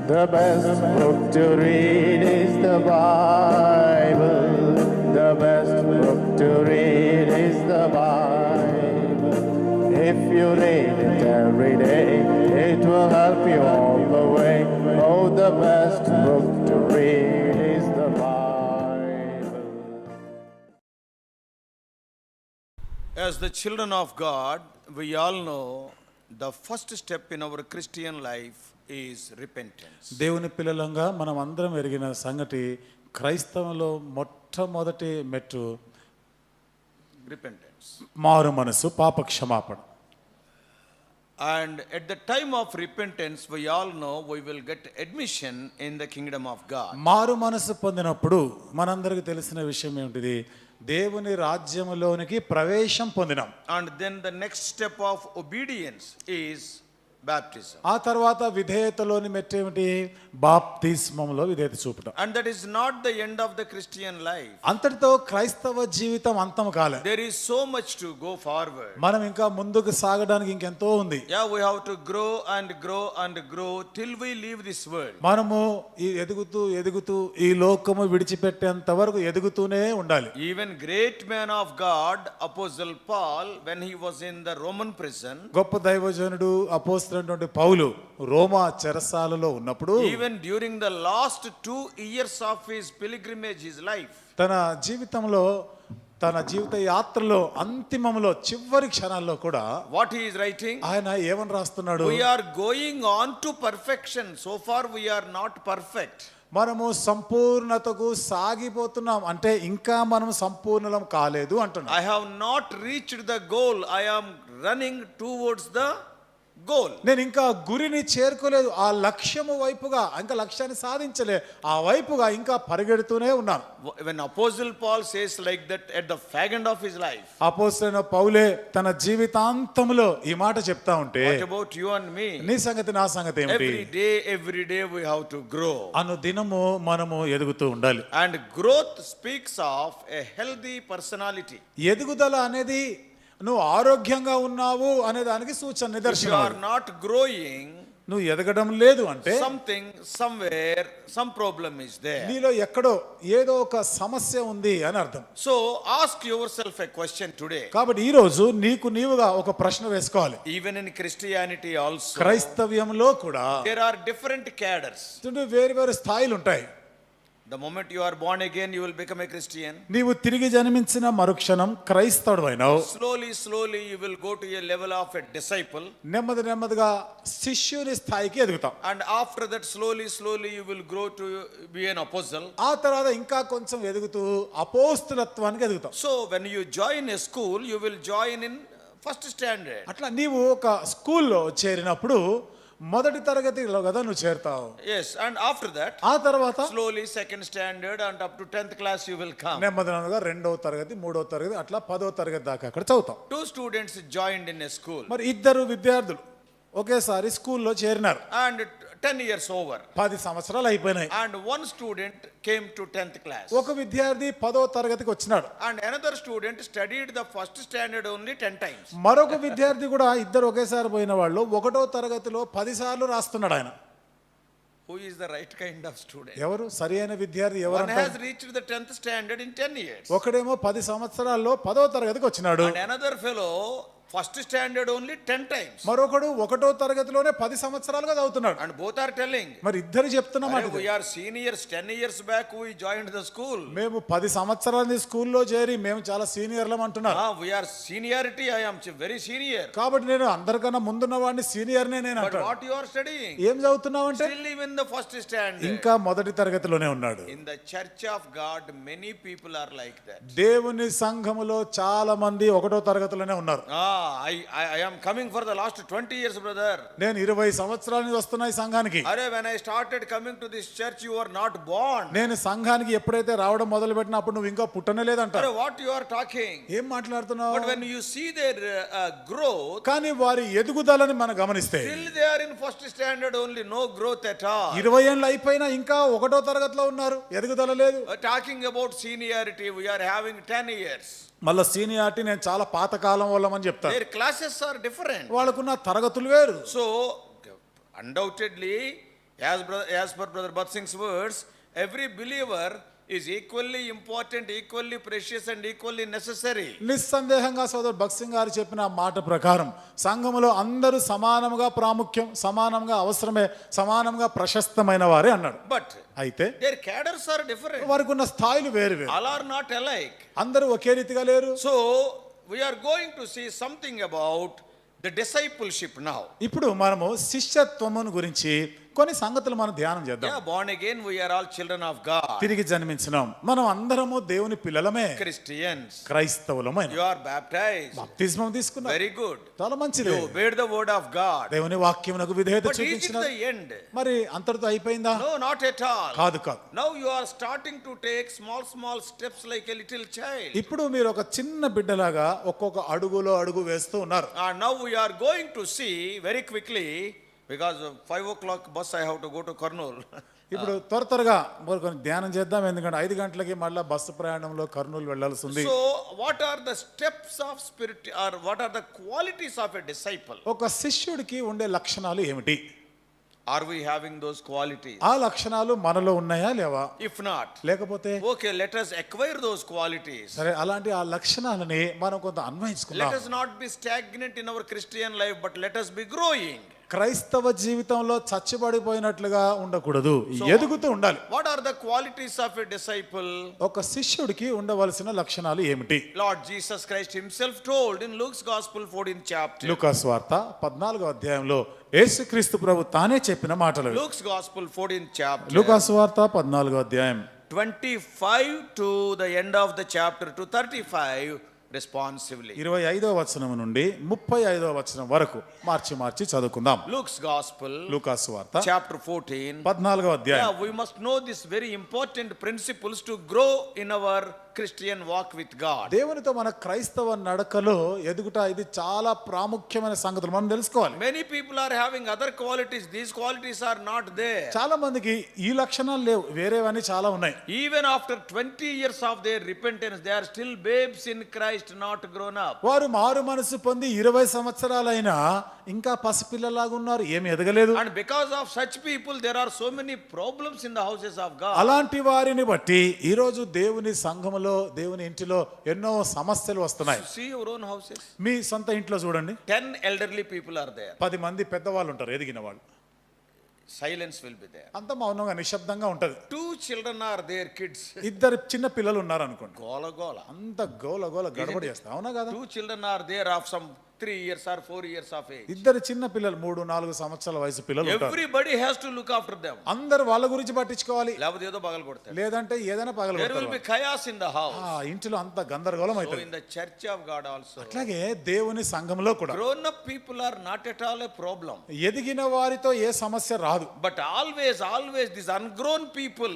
The best book to read is the Bible. The best book to read is the Bible. If you read it every day, it will help you all the way. Oh, the best book to read is the Bible. As the children of God, we all know the first step in our Christian life is repentance. దేవుని పిల్లలంగా మనం అందరం ఎరిగిన సంగతి, క్రైస్తవంలో మొట్టమొదటి మెట్టు Repentance. మారు మనసు, పాప క్షమాపణ. And at the time of repentance, we all know we will get admission in the kingdom of God. మారు మనసు పొందినప్పుడు మనందరికీ తెలిసిన విషయం ఏమిటిది? దేవుని రాజ్యములోనికి ప్రవేశం పొందినాం. And then the next step of obedience is baptism. ఆ తర్వాత విధేయతలోని మెట్టేమిటి? బాప్తిస్మములో విధేయత చూపటం. And that is not the end of the Christian life. అంతటితో క్రైస్తవ జీవితం అంతం కాలే. There is so much to go forward. మనం ఇంకా ముందుకు సాగడానికి ఇంకెంతో ఉంది. Yeah, we have to grow and grow and grow till we leave this world. మనము ఈ ఎదుగుతూ ఈ లోకము విడిచిపెట్టేంత వరకు ఎదుగుతూనే ఉండాలి. Even great man of God, Apostle Paul, when he was in the Roman prison, గొప్ప దైవజనుడు అపోస్తలుడైనటువంటి పౌలు రోమా చెరసాలలో ఉన్నప్పుడు, even during the last 2 years of his pilgrimage, his life, తన జీవితంలో, తన జీవిత యాత్రలో అంతిమంలో చివరి క్షణాల్లో కూడా what he is writing, ఆయన ఏమని రాస్తున్నాడు? we are going on to perfection. So far we are not perfect. మనము సంపూర్ణతకు సాగిపోతున్నాం, అంటే ఇంకా మనం సంపూర్ణం కాలేదు అంటున్నాం. I have not reached the goal. I am running towards the goal. నేను ఇంకా గురిని చేరుకోలేదు, ఆ లక్ష్యము వైపుగా, ఇంకా లక్ష్యాన్ని సాధించలే, ఆ వైపుగా ఇంకా పరిగెడుతూనే ఉన్నాను. When Apostle Paul says like that at the fag end of his life, అపోస్తలుడైన పౌలే తన జీవితాంతంలో ఈ మాట చెప్తా ఉంటే, what about you and me? నీ సంగతి నా సంగతి ఏమిటి? Every day we have to grow. అను దినము మనము ఎదుగుతూ ఉండాలి. And growth speaks of a healthy personality. ఎదుగుదల అనేది నువ్వు ఆరోగ్యంగా ఉన్నావు అనే దానికి సూచన, If you నిదర్శనం. are not growing, నువ్వు ఎదగడం లేదు అంటే something, somewhere, some problem is there. నీలో ఎక్కడో ఏదో ఒక సమస్య ఉంది అని అర్థం. So ask yourself a question today. కాబట్టి ఈ రోజు నీకు నీవుగా ఒక ప్రశ్న వేసుకోవాలి. Even in Christianity also, క్రైస్తవ్యంలో కూడా there are different cadres. వేరు వేరు స్థాయిలు ఉంటాయి. The moment you are born again, you will become a Christian. నీవు తిరిగి జన్మించిన మరుక్షణం క్రైస్తవుడైనావు. Slowly you will go to a level of a disciple. నెమ్మదిగా శిష్యుని స్థాయికి ఎదుగుతాం. And after that, slowly you will grow to be an apostle. ఆ తర్వాత ఇంకా కొంచెం ఎదుగుతూ అపోస్తలత్వానికి ఎదుగుతాం. So when you join a school, you will join in first standard. అట్లా నీవు ఒక స్కూల్లో చేరినప్పుడు మొదటి తరగతిలో కదా నువ్వు చేరుతావు. Yes, and after that, ఆ తర్వాత slowly second standard and up to 10th class you will come. నెమ్మదిగా 2వ తరగతి, 3వ తరగతి, అట్లా 10వ తరగతి దాకా అక్కడ చదువుతాం. 2 students joined in a school. మరి ఇద్దరు విద్యార్థులు ఒకేసారి స్కూల్లో చేరినారు. And 10 years over. 10 సంవత్సరాలు అయిపోయినాయి. And one student came to 10th class. ఒక విద్యార్థి 10వ తరగతికి వచ్చినాడు. And another student studied the first standard only 10 times. మరొక విద్యార్థి కూడా, ఇద్దరు ఒకేసారి పోయిన వాళ్ళు 1వ తరగతిలో 10 సార్లు రాస్తున్నాడు ఆయన. Who is the right kind of student? ఎవరు సరి అయిన విద్యార్థి? One ఎవరు? has reached the 10th standard in 10 years. ఒకడేమో 10 సంవత్సరాల్లో 10వ తరగతికి వచ్చినాడు. And another fellow first standard only 10 times. మరొకడు 1వ తరగతిలోనే 10 సంవత్సరాలుగా చదువుతున్నాడు. And both are telling, మరి ఇద్దరు చెప్తున్నమాట, we are seniors. 10 years back we joined the school. మేము 10 సంవత్సరాల స్కూల్లో చేరి మేము చాలా సీనియర్లం అంటున్నారు. We are seniority. I am very senior. కాబట్టి నేను అందరికన్నా ముందున్న వాడిని సీనియర్నే నేను But అంటాను. what you are studying? ఏం చదువుతున్నావు అంటే Still even the first standard. ఇంకా మొదటి తరగతిలోనే ఉన్నాడు. In the church of God, many people are like that. దేవుని సంఘములో చాలా మంది 1వ తరగతిలోనే ఉన్నారు. I am coming for the last 20 years, brother. నేను 20 సంవత్సరాల నుంచి వస్తున్నా ఈ సంఘానికి. When I started coming to this church, you were not born. నేను సంఘానికి ఎప్పుడైతే రావడం మొదలు పెట్టినప్పుడు నువ్వు ఇంకా పుట్టనే లేదంటారు. What you are talking? ఏం మాట్లాడుతున్నావు? But when you see their growth, కానీ వారి ఎదుగుదలని మనం గమనిస్తే still they are in first standard only, no growth at all. 20 ఏళ్ళు అయిపోయినా ఇంకా 1వ తరగతిలో ఉన్నారు, ఎదుగుదల లేదు. Talking about seniority, we are having 10 years. మళ్ళీ సీనియారిటీ నేను చాలా పాతకాలం వాళ్ళమని చెప్తాను. Their classes are different. వాళ్ళకున్న తరగతులు వేరు. So undoubtedly As per Brother Batsing's words, every believer is equally important, equally precious and equally necessary. నిస్సందేహంగా సోదరు భగత్ సింగ్ గారు చెప్పిన ఆ మాట ప్రకారం సంఘములో అందరూ సమానంగా ప్రాముఖ్యం, సమానంగా అవసరమే, సమానంగా ప్రశస్తమైన వారే అన్నాడు. But అయితే their cadres are different. వారికి ఉన్న స్థాయిలు వేరు వేరు, All are not alike. అందరూ ఒకే రీతిగా లేరు. So we are going to see something about the discipleship now. ఇప్పుడు మనము శిష్యత్వమును గురించి కొన్ని సంగతులు మనం ధ్యానం చేద్దాం. Yeah, born again, we are all children of God. తిరిగి జన్మించినాం, మనం అందరము దేవుని పిల్లలమే, Christians. క్రైస్తవులమే. You are baptized. బాప్తిస్మం తీసుకున్నాం, Very good. చాలా మంచిది. You obeyed the word of God. దేవుని వాక్యమునకు విధేయత But is it చూపించిన. the end? మరి అంతటితో అయిపోయిందా? No, not at all. కాదు కాదు. Now you are starting to take small steps like a little child. ఇప్పుడు మీరు ఒక చిన్న బిడ్డలాగా ఒక్కొక్క అడుగులో అడుగు వేస్తూ ఉన్నారు. And now we are going to see very quickly, because 5 o'clock bus I have to go to Kurnool. ఇప్పుడు త్వరగా మరి కొన్ని ధ్యానం చేద్దాం, ఎందుకంటే 5 గంటలకి మళ్ళీ బస్సు ప్రయాణంలో కర్నూలు వెళ్లాల్సి ఉంది. So what are the steps of spirit, or what are the qualities of a disciple? ఒక శిష్యుడికి ఉండే లక్షణాలు ఏమిటి? Are we having those qualities? ఆ లక్షణాలు మనలో ఉన్నాయా లేవా? If not, లేకపోతే okay, let us acquire those qualities. సరే, అలాంటి ఆ లక్షణాలని మనం కొంత Let అన్వయించుకుందాం. us not be stagnant in our Christian life, but let us be growing. క్రైస్తవ జీవితంలో చచ్చిబడిపోయినట్లుగా ఉండకూడదు, ఎదుగుతూ ఉండాలి. What are the qualities of a disciple? ఒక శిష్యుడికి ఉండవలసిన లక్షణాలు ఏమిటి? Lord Jesus Christ himself told in Luke's Gospel 14th chapter. లూకా సువార్త 14వ అధ్యాయంలో యేసుక్రీస్తు ప్రభు తానే చెప్పిన మాటలు. Luke's Gospel 14th chapter. లూకా సువార్త 14వ అధ్యాయం 25 to the end of the chapter to 35 responsively. 25వ వచనం నుండి 35వ వచనం వరకు మార్చి చదువుకుందాం. Luke's Gospel లూకా సువార్త chapter 14. 14వ అధ్యాయం. Yeah, we must know these very important principles to grow in our Christian walk with God. దేవునితో మన క్రైస్తవ నడకలో ఎదుగుట ఇది చాలా ప్రాముఖ్యమైన సంగతులు మనం తెలుసుకోవాలి. Many people are having other qualities. These qualities are not there. చాలా మందికి ఈ లక్షణాలు లేవు, వేరేవన్నీ చాలా ఉన్నాయి. Even after 20 years of their repentance, they are still babes in Christ, not grown up. వారు మారు మనసు పొంది 20 సంవత్సరాలైనా ఇంకా పసిపిల్లలాగా ఉన్నారు, ఏమి ఎదగలేదు. And because of such people, there are so many problems in the houses of God. అలాంటి వారిని బట్టి ఈ రోజు దేవుని సంఘములో, దేవుని ఇంటిలో ఎన్నో సమస్యలు వస్తున్నాయి. See your own houses. మీ సొంత ఇంట్లో చూడండి, 10 elderly people are there. 10 మంది పెద్దవాళ్ళు ఉంటారు, ఎదిగిన వాళ్ళు. Silence will be there. అంత మౌనంగా నిశ్శబ్దంగా ఉంటది. 2 children are there, kids. 2 చిన్న పిల్లలు ఉన్నారు అనుకోండి, Gola. అంత గోల గడబడి చేస్తా, అవునా కదా? 2 children are there of some 3 years or 4 years of age. 2 చిన్న పిల్లలు, 3-4 సంవత్సరాల వయసు పిల్లలు ఉంటారు. Everybody has to look after them. అందరు వాళ్ళ గురించి పట్టించుకోవాలి, లేకపోతే ఏదో పగలగొడతారు. లేదంటే ఏదైనా There will పగలగొడతారు. be chaos in the house. ఆ ఇంటిలో అంత గందరగోళం So అవుతుంది. in the church of God also, అట్లాగే దేవుని సంఘంలో కూడా grown up people are not at all a problem. ఎదిగిన వారితో ఏ సమస్య రాదు. But always these ungrown people,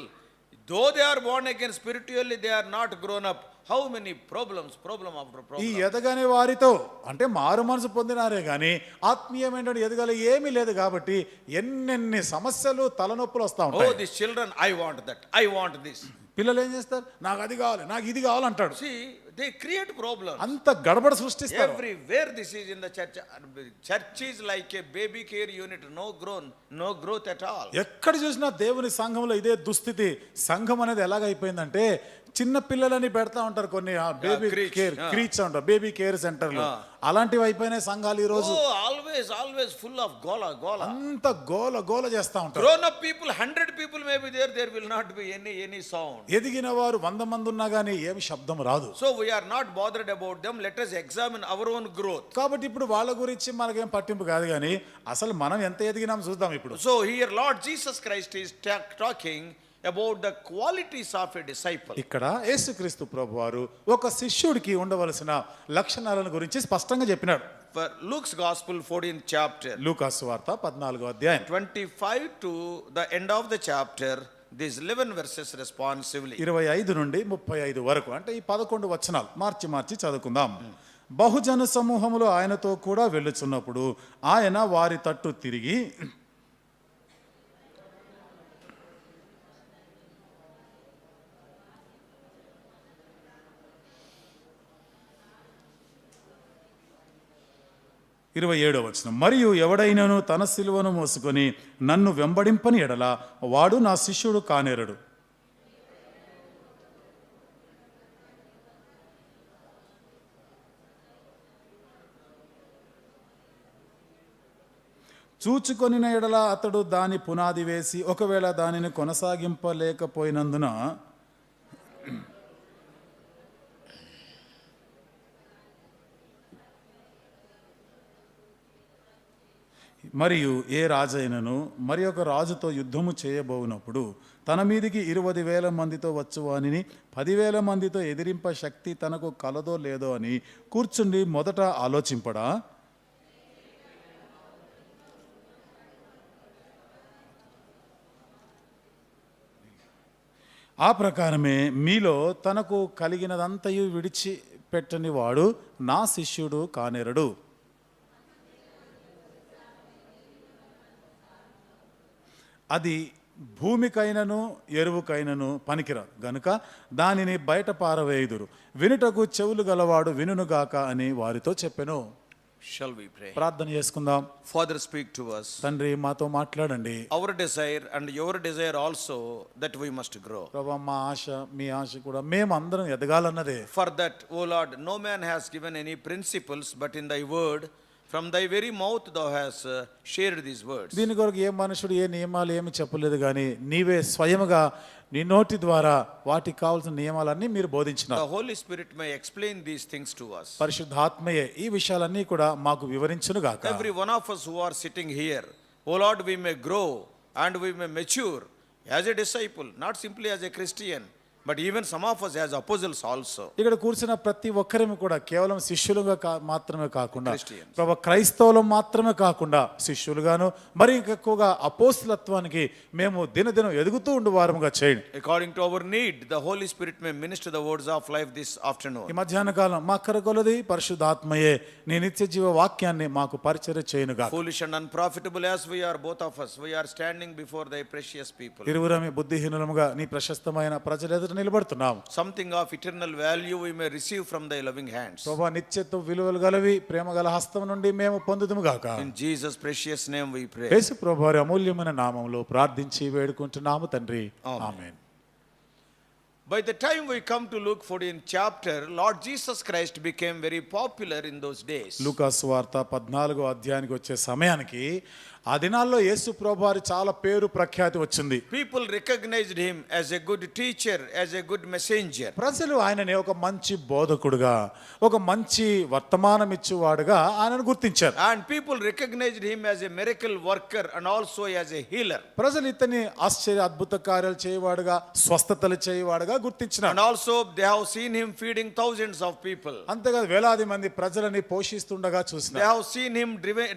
though they are born again spiritually, they are not grown up. How many problem after ఈ problem. ఎదగని వారితో అంటే మారు మనసు పొందినారే గాని ఆత్మీయమైన ఎదగల ఏమీ లేదు కాబట్టి ఎన్నెన్ని సమస్యలు, తలనొప్పులు వస్తా Oh, ఉంటాయి. these children, I want that, I want this. పిల్లలు ఏం చేస్తారు? నాకు అది కావాలి, నాకు ఇది కావాలంటాడు. See, they create problems. అంత గడబడ సృష్టిస్తారు. Everywhere this is in the church. Church is like a baby care unit, no growth at all. ఎక్కడ చూసినా దేవుని సంఘంలో ఇదే దుస్థితి. సంఘం అనేది ఎలాగైపోయిందంటే చిన్న పిల్లలని పెడతా ఉంటారు, కొన్ని బేబీ creche, కేర్ క్రీచ్ ఉంటారు, బేబీ కేర్ సెంటర్లు. అలాంటివి అయిపోయినాయి సంఘాలు ఈ రోజు. Oh, always full of gola. అంత గోల చేస్తా ఉంటారు. Grown up people, 100 people may be there will not be any sound. ఎదిగిన వారు 100 మంది ఉన్నా గానీ ఏమి శబ్దం రాదు. So we are not bothered about them. Let us examine our own growth. కాబట్టి ఇప్పుడు వాళ్ళ గురించి మనకేం పట్టింపు కాదు కానీ అసలు మనం ఎంత ఎదిగినాం చూద్దాం ఇప్పుడు. So here Lord Jesus Christ is talking about the qualities of a disciple. ఇక్కడ యేసుక్రీస్తు ప్రభు వారు ఒక శిష్యుడికి ఉండవలసిన లక్షణాలను గురించి స్పష్టంగా చెప్పినాడు. For Luke's Gospel 14th chapter, లూకా సువార్త 14వ అధ్యాయం 25 to the end of the chapter, these 11 verses responsively. 25 నుండి 35 వరకు, అంటే ఈ 11 వచనాలు మార్చి చదువుకుందాం. బహుజన సమూహములు ఆయనతో కూడా వెళ్ళుచున్నప్పుడు ఆయన వారి తట్టు తిరిగి, 27వ వచనం, మరియు ఎవడైనను తన సిలువను మోసుకొని నన్ను వెంబడింపని ఎడల వాడు నా శిష్యుడు కానేరడు. చూచుకొనిన ఎడల అతడు దాని పునాది వేసి ఒకవేళ దానిని కొనసాగింపలేకపోయినందున మరియు ఏ రాజైనను మరి ఒక రాజుతో యుద్ధము చేయబోనప్పుడు తన మీదికి 20,000 మందితో వచ్చువానిని 10,000 మందితో ఎదిరింప శక్తి తనకు కలదో లేదో అని కూర్చుండి మొదట ఆలోచింపడా? ఆ ప్రకారమే మీలో తనకు కలిగినదంతయు విడిచిపెట్టని వాడు నా శిష్యుడు కానేరడు. అది భూమికైనను ఎరువుకైనను పనికిరాదు గనుక దానిని బయట పారవేయుదురు. వినుటకు చెవులు గలవాడు వినుగాక అని వారితో చెప్పెను. Shall we pray? ప్రార్థన చేసుకుందాం. Father, speak to us. తండ్రి, మాతో మాట్లాడండి. Our desire and your desire also that we must grow. ప్రభా, మా ఆశ మీ ఆశ కూడా మేము అందరం ఎదగాలన్నదే. For that, O Lord, no man has given any principles, but in thy word, from thy very mouth thou hast shared these words. దీని కొరకు ఏ మనుషుడు ఏ నియమాలు ఏమి చెప్పలేదు, కానీ నీవే స్వయముగా నీ నోటి ద్వారా వాటికి కావాల్సిన నియమాలన్నీ మీరు బోధించినారు. The Holy Spirit may explain these things to us. పరిశుద్ధాత్మయే ఈ విషయాలన్నీ కూడా మాకు వివరించును గాక. Every one of us who are sitting here, O Lord, we may grow and we may mature as a disciple, not simply as a Christian, but even some of us as apostles also. ఇక్కడ కూర్చున్న ప్రతి ఒక్కరిని కూడా కేవలం శిష్యులుగా మాత్రమే కాకుండా, Christians. ప్రభు క్రైస్తవులు మాత్రమే కాకుండా శిష్యులుగాను మరి ఎక్కువగా అపోస్తలత్వానికి మేము దినదినం ఎదుగుతూ ఉండు వారముగా చేయండి. According to our need, the Holy Spirit may minister the words of life this afternoon. ఈ మధ్యాహ్న కాలం మా కొలది పరిశుద్ధాత్మయే నీ నిత్య జీవ వాక్యాన్ని మాకు పరిచర్య చేయునుగా. Foolish and unprofitable as we are, both of us, we are standing before thy precious people. ఇరువురమే బుద్ధిహీనులముగా నీ ప్రశస్తమైన ప్రజల ఎదుట నిలబడుతున్నాం. Something of eternal value we may receive from thy loving hands. ప్రభు నిత్యత్వ విలువలు గలవి ప్రేమ గల హస్తం నుండి మేము పొందుదుము గాక. In Jesus' precious name we pray. యేసు ప్రభు వారి అమూల్యమైన నామములో ప్రార్థించి వేడుకుంటున్నాము తండ్రి. ఆమేన్. By the time we come to Luke 14 chapter, Lord Jesus Christ became very popular in those days. లూకా సువార్త 14వ అధ్యాయానికి వచ్చే సమయానికి ఆ దినాల్లో యేసు ప్రభువారి చాలా పేరు ప్రఖ్యాతి వచ్చింది. People recognized him as a good teacher, as a good messenger. ప్రజలు ఆయనని ఒక మంచి బోధకుడుగా, ఒక మంచి వర్తమానం ఇచ్చేవాడుగా ఆయనను గుర్తించారు. And people recognized him as a miracle worker and also as a healer. ప్రజలు ఇతని ఆశ్చర్య అద్భుత కార్యాలు చేయవాడుగా, స్వస్థతలు చేయవాడుగా గుర్తించినారు. And also they have seen him feeding thousands of people. అంతేకాదు వేలాది మంది ప్రజలని పోషిస్తుండగా They చూసినారు. have seen him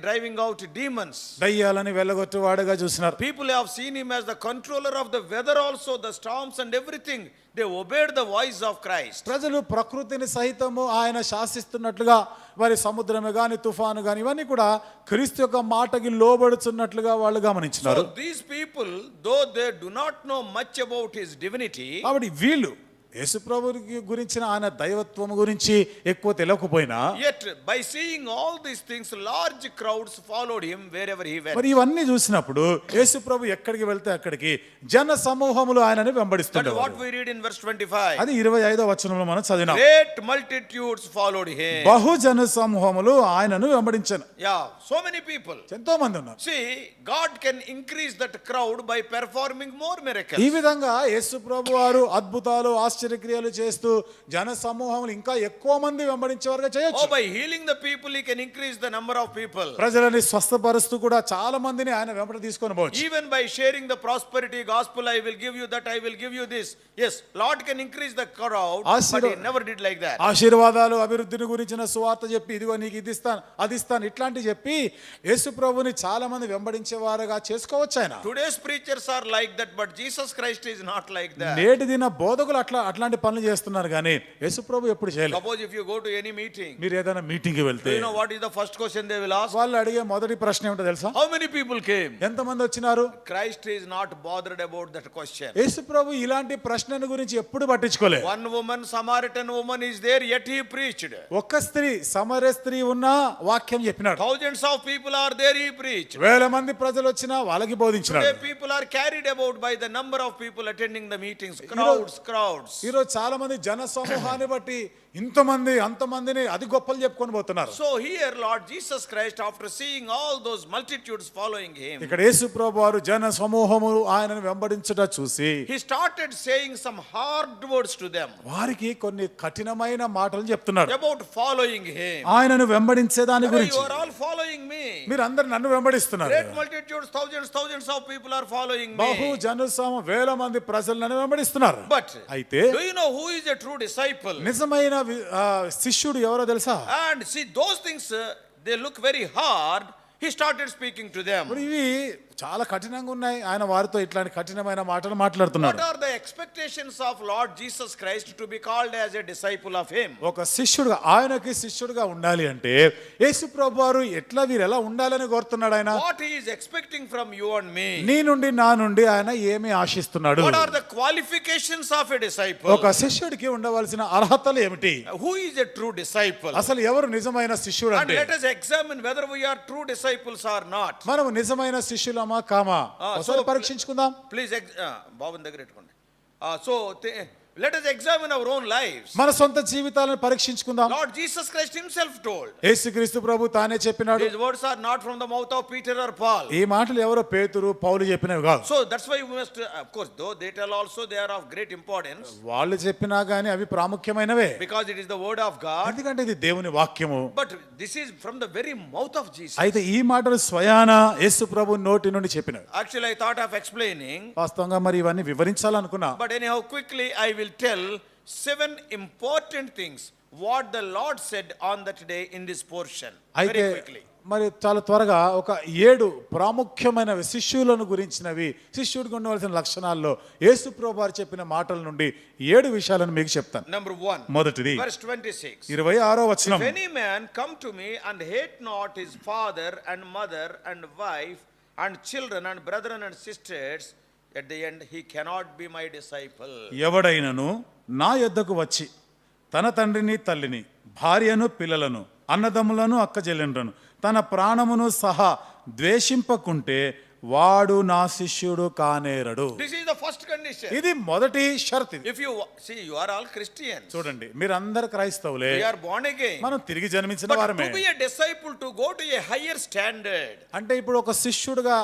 driving out demons. దయ్యాలని వెళ్ళగొట్టేవాడుగా చూసినారు. People have seen him as the controller of the weather also, the storms and everything. They obeyed the voice of Christ. ప్రజలు ప్రకృతిని సహితము ఆయన శాసిస్తున్నట్లుగా, వారి సముద్రమే గాని తుఫాను గాని ఇవన్నీ కూడా క్రీస్తు యొక్క మాటకి లోబడుతున్నట్లుగా వాళ్ళు గమనించినారు. So these people, though they do not know much about his divinity, కాబట్టి వీళ్ళు యేసు ప్రభు గురించిన ఆయన దైవత్వం గురించి ఎక్కువ తెలియకపోయినా, yet by seeing all these things, large crowds followed him wherever he went. మరి ఇవన్నీ చూసినప్పుడు యేసు ప్రభు ఎక్కడికి వెళ్తే అక్కడికి జన సమూహములు ఆయనని That is వెంబడిస్తుండేవారు. what we read in verse 25. అది 25వ వచనంలో మనం చదివినాం. Great multitudes followed him. బహుజన సమూహములు ఆయనను వెంబడించాను. Yeah, so many people. ఎంతో మంది ఉన్నారు. See, God can increase that crowd by performing more miracles. ఈ విధంగా యేసు ప్రభు వారు అద్భుతాలు ఆశ్చర్యక్రియలు చేస్తూ జన సమూహములు ఇంకా ఎక్కువ మంది వెంబడించేవారుగా చేయొచ్చు. Oh, by healing the people, he can increase the number of people. ప్రజలని స్వస్థపరుస్తూ కూడా చాలా మందిని ఆయన వెంబడి తీసుకొని పోవచ్చు. Even by sharing the prosperity gospel, I will give you that, I will give you this. Yes, Lord can increase the crowd, but he never did like that. ఆశీర్వాదాలు అభివృద్ధిని గురించిన సువార్త చెప్పి ఇదిగో నీకు ఇది ఇస్తాను అది ఇస్తాను ఇట్లాంటి చెప్పి యేసు ప్రభుని చాలా మంది వెంబడించేవారుగా చేసుకోవచ్చు ఆయన. Today's preachers are like that, but Jesus Christ is not like that. నేటి దిన బోధకులు అట్లా అట్లాంటి పనులు చేస్తున్నారు కానీ యేసుప్రభు ఎప్పుడు చేయలేదు. Suppose if you go to any meeting, మీరు ఏదైనా మీటింగ్ కి do వెళ్తే you know what is the first question they will ask? వాళ్ళు అడిగే మొదటి ప్రశ్న ఏమిటో తెలుసా? How many people came? ఎంతమంది వచ్చినారు? Christ is not bothered about that question. యేసుప్రభు ఇలాంటి ప్రశ్నను గురించి ఎప్పుడు పట్టించుకోలేదు. One woman, Samaritan woman is there, yet he preached. ఒక్క స్త్రీ, సమరయ స్త్రీ ఉన్న వాక్యం చెప్పినాడు. Thousands of people are there, he preached. వేల మంది ప్రజలు వచ్చినా వాళ్ళకి బోధించినాడు. Today people are carried about by the number of people attending the meetings. Crowds. ఈరోజు చాలా మంది జన సమూహాన్ని బట్టి ఇంతమంది అంతమందిని అది గొప్పలు చెప్పుకొని పోతున్నారు. So here Lord Jesus Christ, after seeing all those multitudes following him, ఇక్కడ యేసు ప్రభు వారు జన సమూహము ఆయనను వెంబడించుట చూసి he started saying some hard words to them వారికి కొన్ని కఠినమైన మాటలు చెప్తున్నాడు about following him. ఆయనను వెంబడించే దాని You గురించి. are all following me. మీరు అందరు నన్ను వెంబడిస్తున్నారు. Great multitudes, thousands of people are following బహు me. జన వేల మంది ప్రజలు నన్ను వెంబడిస్తున్నారు. But అయితే do you know who is a true disciple? నిజమైన శిష్యుడు ఎవరో తెలుసా? And see, those things they look very hard. He started speaking to them. ఇప్పుడు ఇవి చాలా కఠినంగా ఉన్నాయి. ఆయన వారితో ఇట్లాంటి కఠినమైన మాటలు మాట్లాడుతున్నాడు. What are the expectations of Lord Jesus Christ to be called as a disciple of him? ఒక శిష్యుడుగా, ఆయనకి శిష్యుడుగా ఉండాలి అంటే యేసు ప్రభు వారు ఎట్లా వీరు ఎలా ఉండాలని కోరుతున్నాడు ఆయన? What he is expecting from you and me? నీ నుండి నా నుండి ఆయన ఏమి ఆశిస్తున్నాడు? What are the qualifications of a disciple? ఒక శిష్యుడికి ఉండవలసిన అర్హతలు ఏమిటి? Who is a true disciple? అసలు ఎవరు నిజమైన శిష్యుడు And అంటే? let us examine whether we are true disciples or not. మనం నిజమైన శిష్యులమా కామా ఒకసారి పరీక్షించుకుందాం. Please, బాబు దగ్గర పెట్టుకోండి. So let us examine our own lives. మన సొంత జీవితాలను పరీక్షించుకుందాం. Lord Jesus Christ himself told. యేసుక్రీస్తు ప్రభు తానే చెప్పినాడు. These words are not from the mouth of Peter or Paul. ఈ మాటలు ఎవరో పేతురు, పౌలు చెప్పినవి కాదు. So that's why we must, of course, though they tell also, they are of great importance. వాళ్ళు చెప్పినా గానీ అవి ప్రాముఖ్యమైనవే. Because it is the word of God. ఎందుకంటే ఇది దేవుని వాక్యము. But this is from the very mouth of Jesus. అయితే ఈ మాటలు స్వయాన యేసు ప్రభు నోటి నుండి చెప్పినవి. Actually, I thought of explaining. వాస్తవంగా మరి ఇవన్నీ వివరించాలనుకున్నా. But anyhow, quickly I will tell 7 important things what the Lord said on that day in this portion. అయితే Very quickly. మరి చాలా త్వరగా ఒక 7 ప్రాముఖ్యమైన శిష్యులను గురించినవి, శిష్యుడికి ఉండవలసిన లక్షణాల్లో యేసు ప్రభు వారు చెప్పిన మాటల నుండి 7 విషయాలను మీకు చెప్తాను. Number 1. మొదటిది Verse 26. 26వ వచనం. If any man come to me and hate not his father and mother and wife and children and brethren and sisters, at the end he cannot be my disciple. ఎవడైనను నా యొద్దకు వచ్చి తన తండ్రిని తల్లిని భార్యను పిల్లలను అన్నదమ్ములను అక్కచెల్లెండ్రను తన ప్రాణమును సహా ద్వేషింపకుంటే వాడు నా శిష్యుడు కానేరడు. This is the first condition. ఇది మొదటి షరతు. If you see, you are all Christians. చూడండి, మీరందరు క్రైస్తవులే, We are born again. మనం తిరిగి జన్మించిన But వారమే. to be a disciple, to go to a higher standard. అంటే ఇప్పుడు ఒక శిష్యుడుగా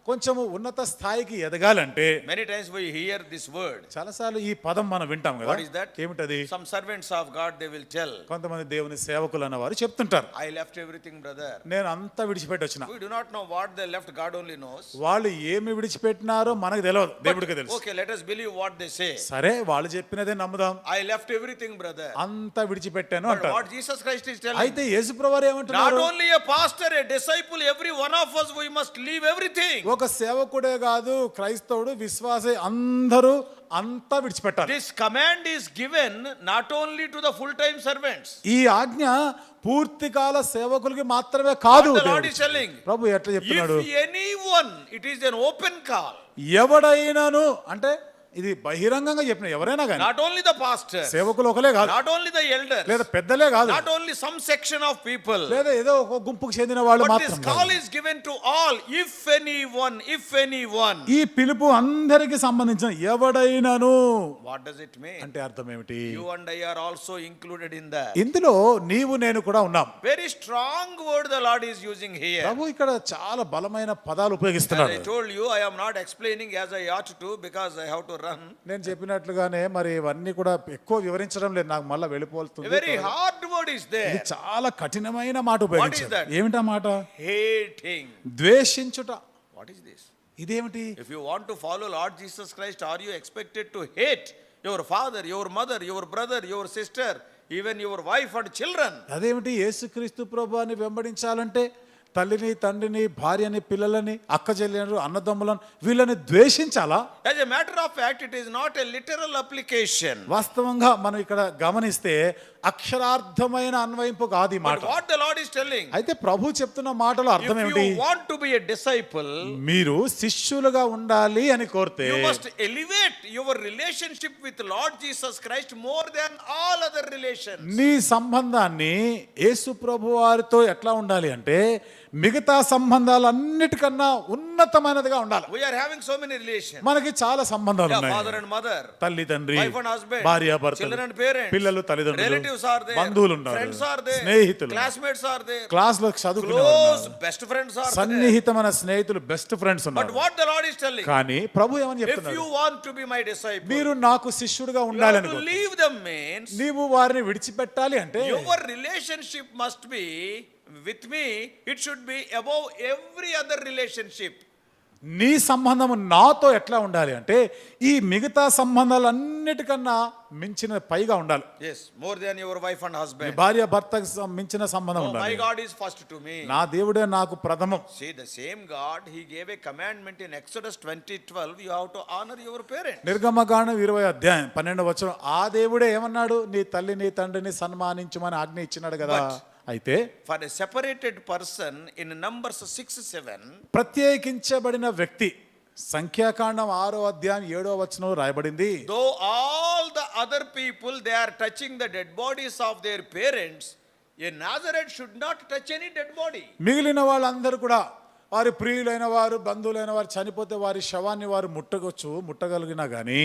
కొంచెము ఉన్నత స్థాయికి ఎదగాలంటే Many times we hear this word. చాలాసార్లు ఈ పదం మనం వింటాం కదా. What is that? ఏమిటది? Some servants of God, they will tell, కొంతమంది దేవుని సేవకులు అన్నవారు చెప్తుంటారు, I left everything, brother. నేను అంతా విడిచిపెట్టి వచ్చిన. We do not know what they left, God only knows. వాళ్ళు ఏమి విడిచిపెట్టినారో మనకు తెలియదు, దేవుడికి తెలుసు. Okay, let us believe what they say. సరే, వాళ్ళు చెప్పినదే నమ్ముదాం. I left everything, brother. అంతా విడిచిపెట్టాను But అంటారు. what Jesus Christ is telling, అయితే యేసుప్రభువారు not ఏమంటున్నారు? only a pastor, a disciple, every one of us, we must leave everything. ఒక సేవకుడే కాదు, క్రైస్తవుడు, విశ్వాసి అందరూ అంతా విడిచిపెట్టాలి. This command is given not only to the full-time servants. ఈ ఆజ్ఞ పూర్తికాల సేవకులకి మాత్రమే కాదు. What the Lord is telling, ప్రభు ఎట్లా చెప్తున్నాడు? if anyone, it is an open call. ఎవడైనాను అంటే ఇది బహిరంగంగా చెప్పిన ఎవరైనా కానీ, Not only the pastor, సేవకులు ఒకలే కాదు, not only the elders, లేదా పెద్దలే కాదు, not only some section of people, లేదా ఏదో ఒక గుంపుకు చెందిన వాళ్ళు but this మాత్రం call కాదు. is given to all. If anyone. ఈ పిలుపు అందరికి సంబంధించిన ఎవడైనాను. What does it mean? అంటే అర్థం ఏమిటి? You and I are also included in that. ఇందులో నీవు నేను కూడా ఉన్నాం. Very strong word the Lord is using here. ప్రభు ఇక్కడ చాలా బలమైన పదాలు As ఉపయోగిస్తున్నాడు. I told you, I am not explaining as I ought to because I have to run. నేను చెప్పినట్లుగానే మరి ఇవన్నీ కూడా ఎక్కువ వివరించడం లేదు, నాకు మళ్ళీ A వెళ్ళిపోతుంది. very hard word is ఇది there. చాలా కఠినమైన మాట What is ఉపయోగించాడు. that? ఏమిటా మాట? Hating. ద్వేషించుట. What is this? ఇదేమిటి? If you want to follow Lord Jesus Christ, are you expected to hate your father, your mother, your brother, your sister, even your wife and children? అదేమిటి? యేసుక్రీస్తు ప్రభువుని వెంబడించాలంటే తల్లిని తండ్రిని భార్యని పిల్లలని అక్క చెల్లెలు అన్నదమ్ములను వీళ్ళని ద్వేషించాలా? As a matter of fact, it is not a literal application. వాస్తవంగా మనం ఇక్కడ గమనిస్తే అక్షరార్థమైన అన్వయింపు కాదు ఈ మాట. But what the Lord is telling, అయితే ప్రభు చెప్తున్న మాటలో అర్థం if ఏమిటి? you want to be a disciple, మీరు శిష్యులుగా ఉండాలి అని కోరితే you must elevate your relationship with Lord Jesus Christ more than all other relations. నీ సంబంధాన్ని యేసు ప్రభు వారితో ఎట్లా ఉండాలి అంటే మిగతా సంబంధాలన్నిటికన్నా ఉన్నతమైనదిగా ఉండాలి. We are having so many relations. మనకి చాలా సంబంధాలు Yeah, ఉన్నాయి. father and mother, తల్లి తండ్రి, wife and husband, భార్య భర్త, children and parents, పిల్లలు తల్లిదండ్రులు, relatives are there, బంధువులు ఉన్నారు, friends are there, స్నేహితులు, classmates are there, క్లాస్ లో చదువుకునే close best friends are there. సన్నిహితమైన స్నేహితులు, బెస్ట్ ఫ్రెండ్స్ But ఉన్నారు. what the Lord is telling, కానీ ప్రభు ఏమని if చెప్తున్నాడు? you want to be my disciple, మీరు నాకు శిష్యుడిగా you ఉండాలి have to అనుకో, leave them means నీవు వారిని విడిచిపెట్టాలి అంటే your relationship must be with me, it should be above every other relationship. నీ సంబంధము నాతో ఎట్లా ఉండాలి అంటే ఈ మిగతా సంబంధాలన్నిటికన్నా మించిన పైగా ఉండాలి. Yes, more than your wife and నీ husband. భార్య భర్తకు మించిన సంబంధం Oh, my ఉండాలి. God is first to me. నా దేవుడే నాకు ప్రథమం. See, the same God, he gave a commandment in Exodus 20:12, you have to honor your parents. నిర్గమకాండం 20:12 ఆ దేవుడే ఏమన్నాడు? నీ తల్లి నీ తండ్రిని సన్మానించమని ఆజ్ఞ ఇచ్చినాడు కదా. అయితే For a separated person in Numbers 6:7, ప్రత్యేకించబడిన వ్యక్తి సంఖ్యాకాండం 6:7 రాయబడింది. though all the other people they are touching the dead bodies of their parents, a Nazarite should not touch any dead body. మిగిలిన వాళ్ళందరూ కూడా వారి ప్రియులైన వారు బంధువులైన వారు చనిపోతే వారి శవాన్ని వారు ముట్టగలిగినా కానీ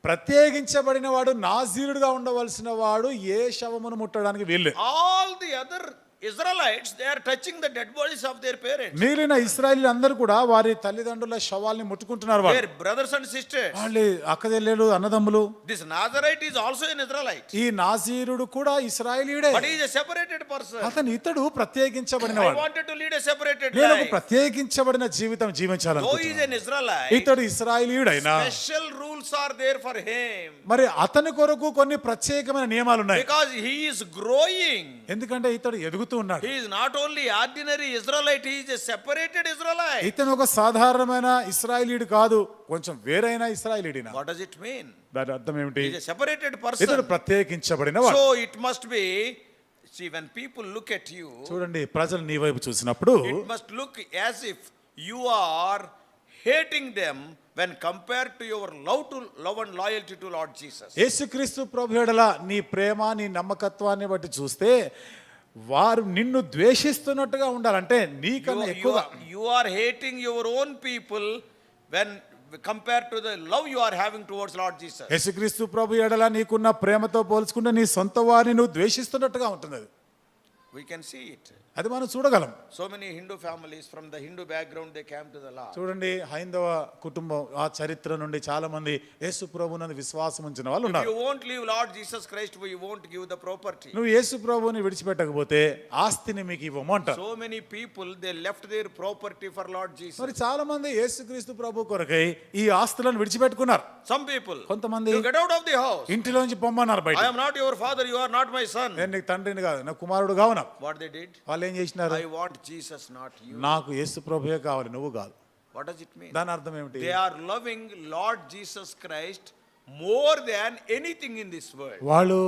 ప్రత్యేకించబడిన వాడు నాజీరుడుగా ఉండవలసిన వాడు ఏ శవమును ముట్టడానికి వీల్లేదు. All the other Israelites, they are touching the dead bodies of their parents. మిగిలిన ఇశ్రాయేలీయులు అందరూ కూడా వారి తల్లిదండ్రుల శవాల్ని ముట్టుకుంటున్నారు. Their brothers and sisters. వాళ్ళు అక్కచెల్లెలు అన్నదమ్ములు. This Nazarite is also an Israelite. ఈ నాజీరుడు కూడా ఇశ్రాయేలీయుడే. But he is a separated person. ఇతడు ప్రత్యేకించబడిన I వాడు. wanted to lead a separated నేను ఒక life. ప్రత్యేకించబడిన జీవితం Though he is జీవించాలనుకుంటున్నాను. an Israelite, ఇతడు ఇశ్రాయేలీయుడైనా special rules are there for him. మరి అతని కొరకు కొన్ని ప్రత్యేకమైన నియమాలు ఉన్నాయి. Because he is growing. ఎందుకంటే ఇతడు ఎదుగుతూ ఉన్నాడు. He is not only ordinary Israelite, he is a separated Israelite. ఇతను ఒక సాధారణమైన ఇశ్రాయేలీయుడు కాదు, కొంచెం వేరైన ఇశ్రాయేలీయుడినా. What does it mean? దాని అర్థం ఏమిటి? He is a separated ఇతడు person. ప్రత్యేకించబడిన వాడు. So it must be, see, when people look at you, చూడండి, ప్రజలు నీ వైపు చూసినప్పుడు it must look as if you are hating them when compared to your love and loyalty to Lord Jesus. యేసుక్రీస్తు ప్రభు యెడల నీ ప్రేమ నీ నమ్మకత్వాన్ని బట్టి చూస్తే వారు నిన్ను ద్వేషిస్తున్నట్టుగా ఉండాలంటే నీకన్నా ఎక్కువగా You are hating your own people when compared to the love you are having towards Lord Jesus. యేసుక్రీస్తు ప్రభు యెడల నీకున్న ప్రేమతో పోల్చుకుంటే నీ సొంత వారిని నువ్వు ద్వేషిస్తున్నట్టుగా ఉంటుంది. We can see it. అది మనం చూడగలం. So many Hindu families from the Hindu background, they came to the Lord. చూడండి, హైందవ కుటుంబం ఆ చరిత్ర నుండి చాలా మంది యేసు ప్రభువునందు విశ్వాసం ఉంచిన వాళ్ళు If ఉన్నారు. you won't leave Lord Jesus Christ, we won't give the property. నువ్వు యేసు ప్రభువుని విడిచిపెట్టకపోతే ఆస్తిని మీకు ఇవ్వము అంటారు. So many people, they left their property for Lord Jesus. మరి చాలా మంది యేసుక్రీస్తు ప్రభు కొరకై ఈ ఆస్తులను విడిచిపెట్టుకున్నారు. Some people, కొంతమంది you get out of the house. ఇంటిలోంచి పొమ్మన్నారు బయట. I am not your father, you are not my son. నేను నీకు తండ్రిని కాదు, నా కుమారుడు కావునా. What they did? వాళ్ళు ఏం చేసినారు? I want Jesus, not you. నాకు యేసు ప్రభువే కావాలి, నువ్వు కాదు. What does it mean? దాని అర్థం ఏమిటి? They are loving Lord Jesus Christ more than anything in this world. వాళ్ళు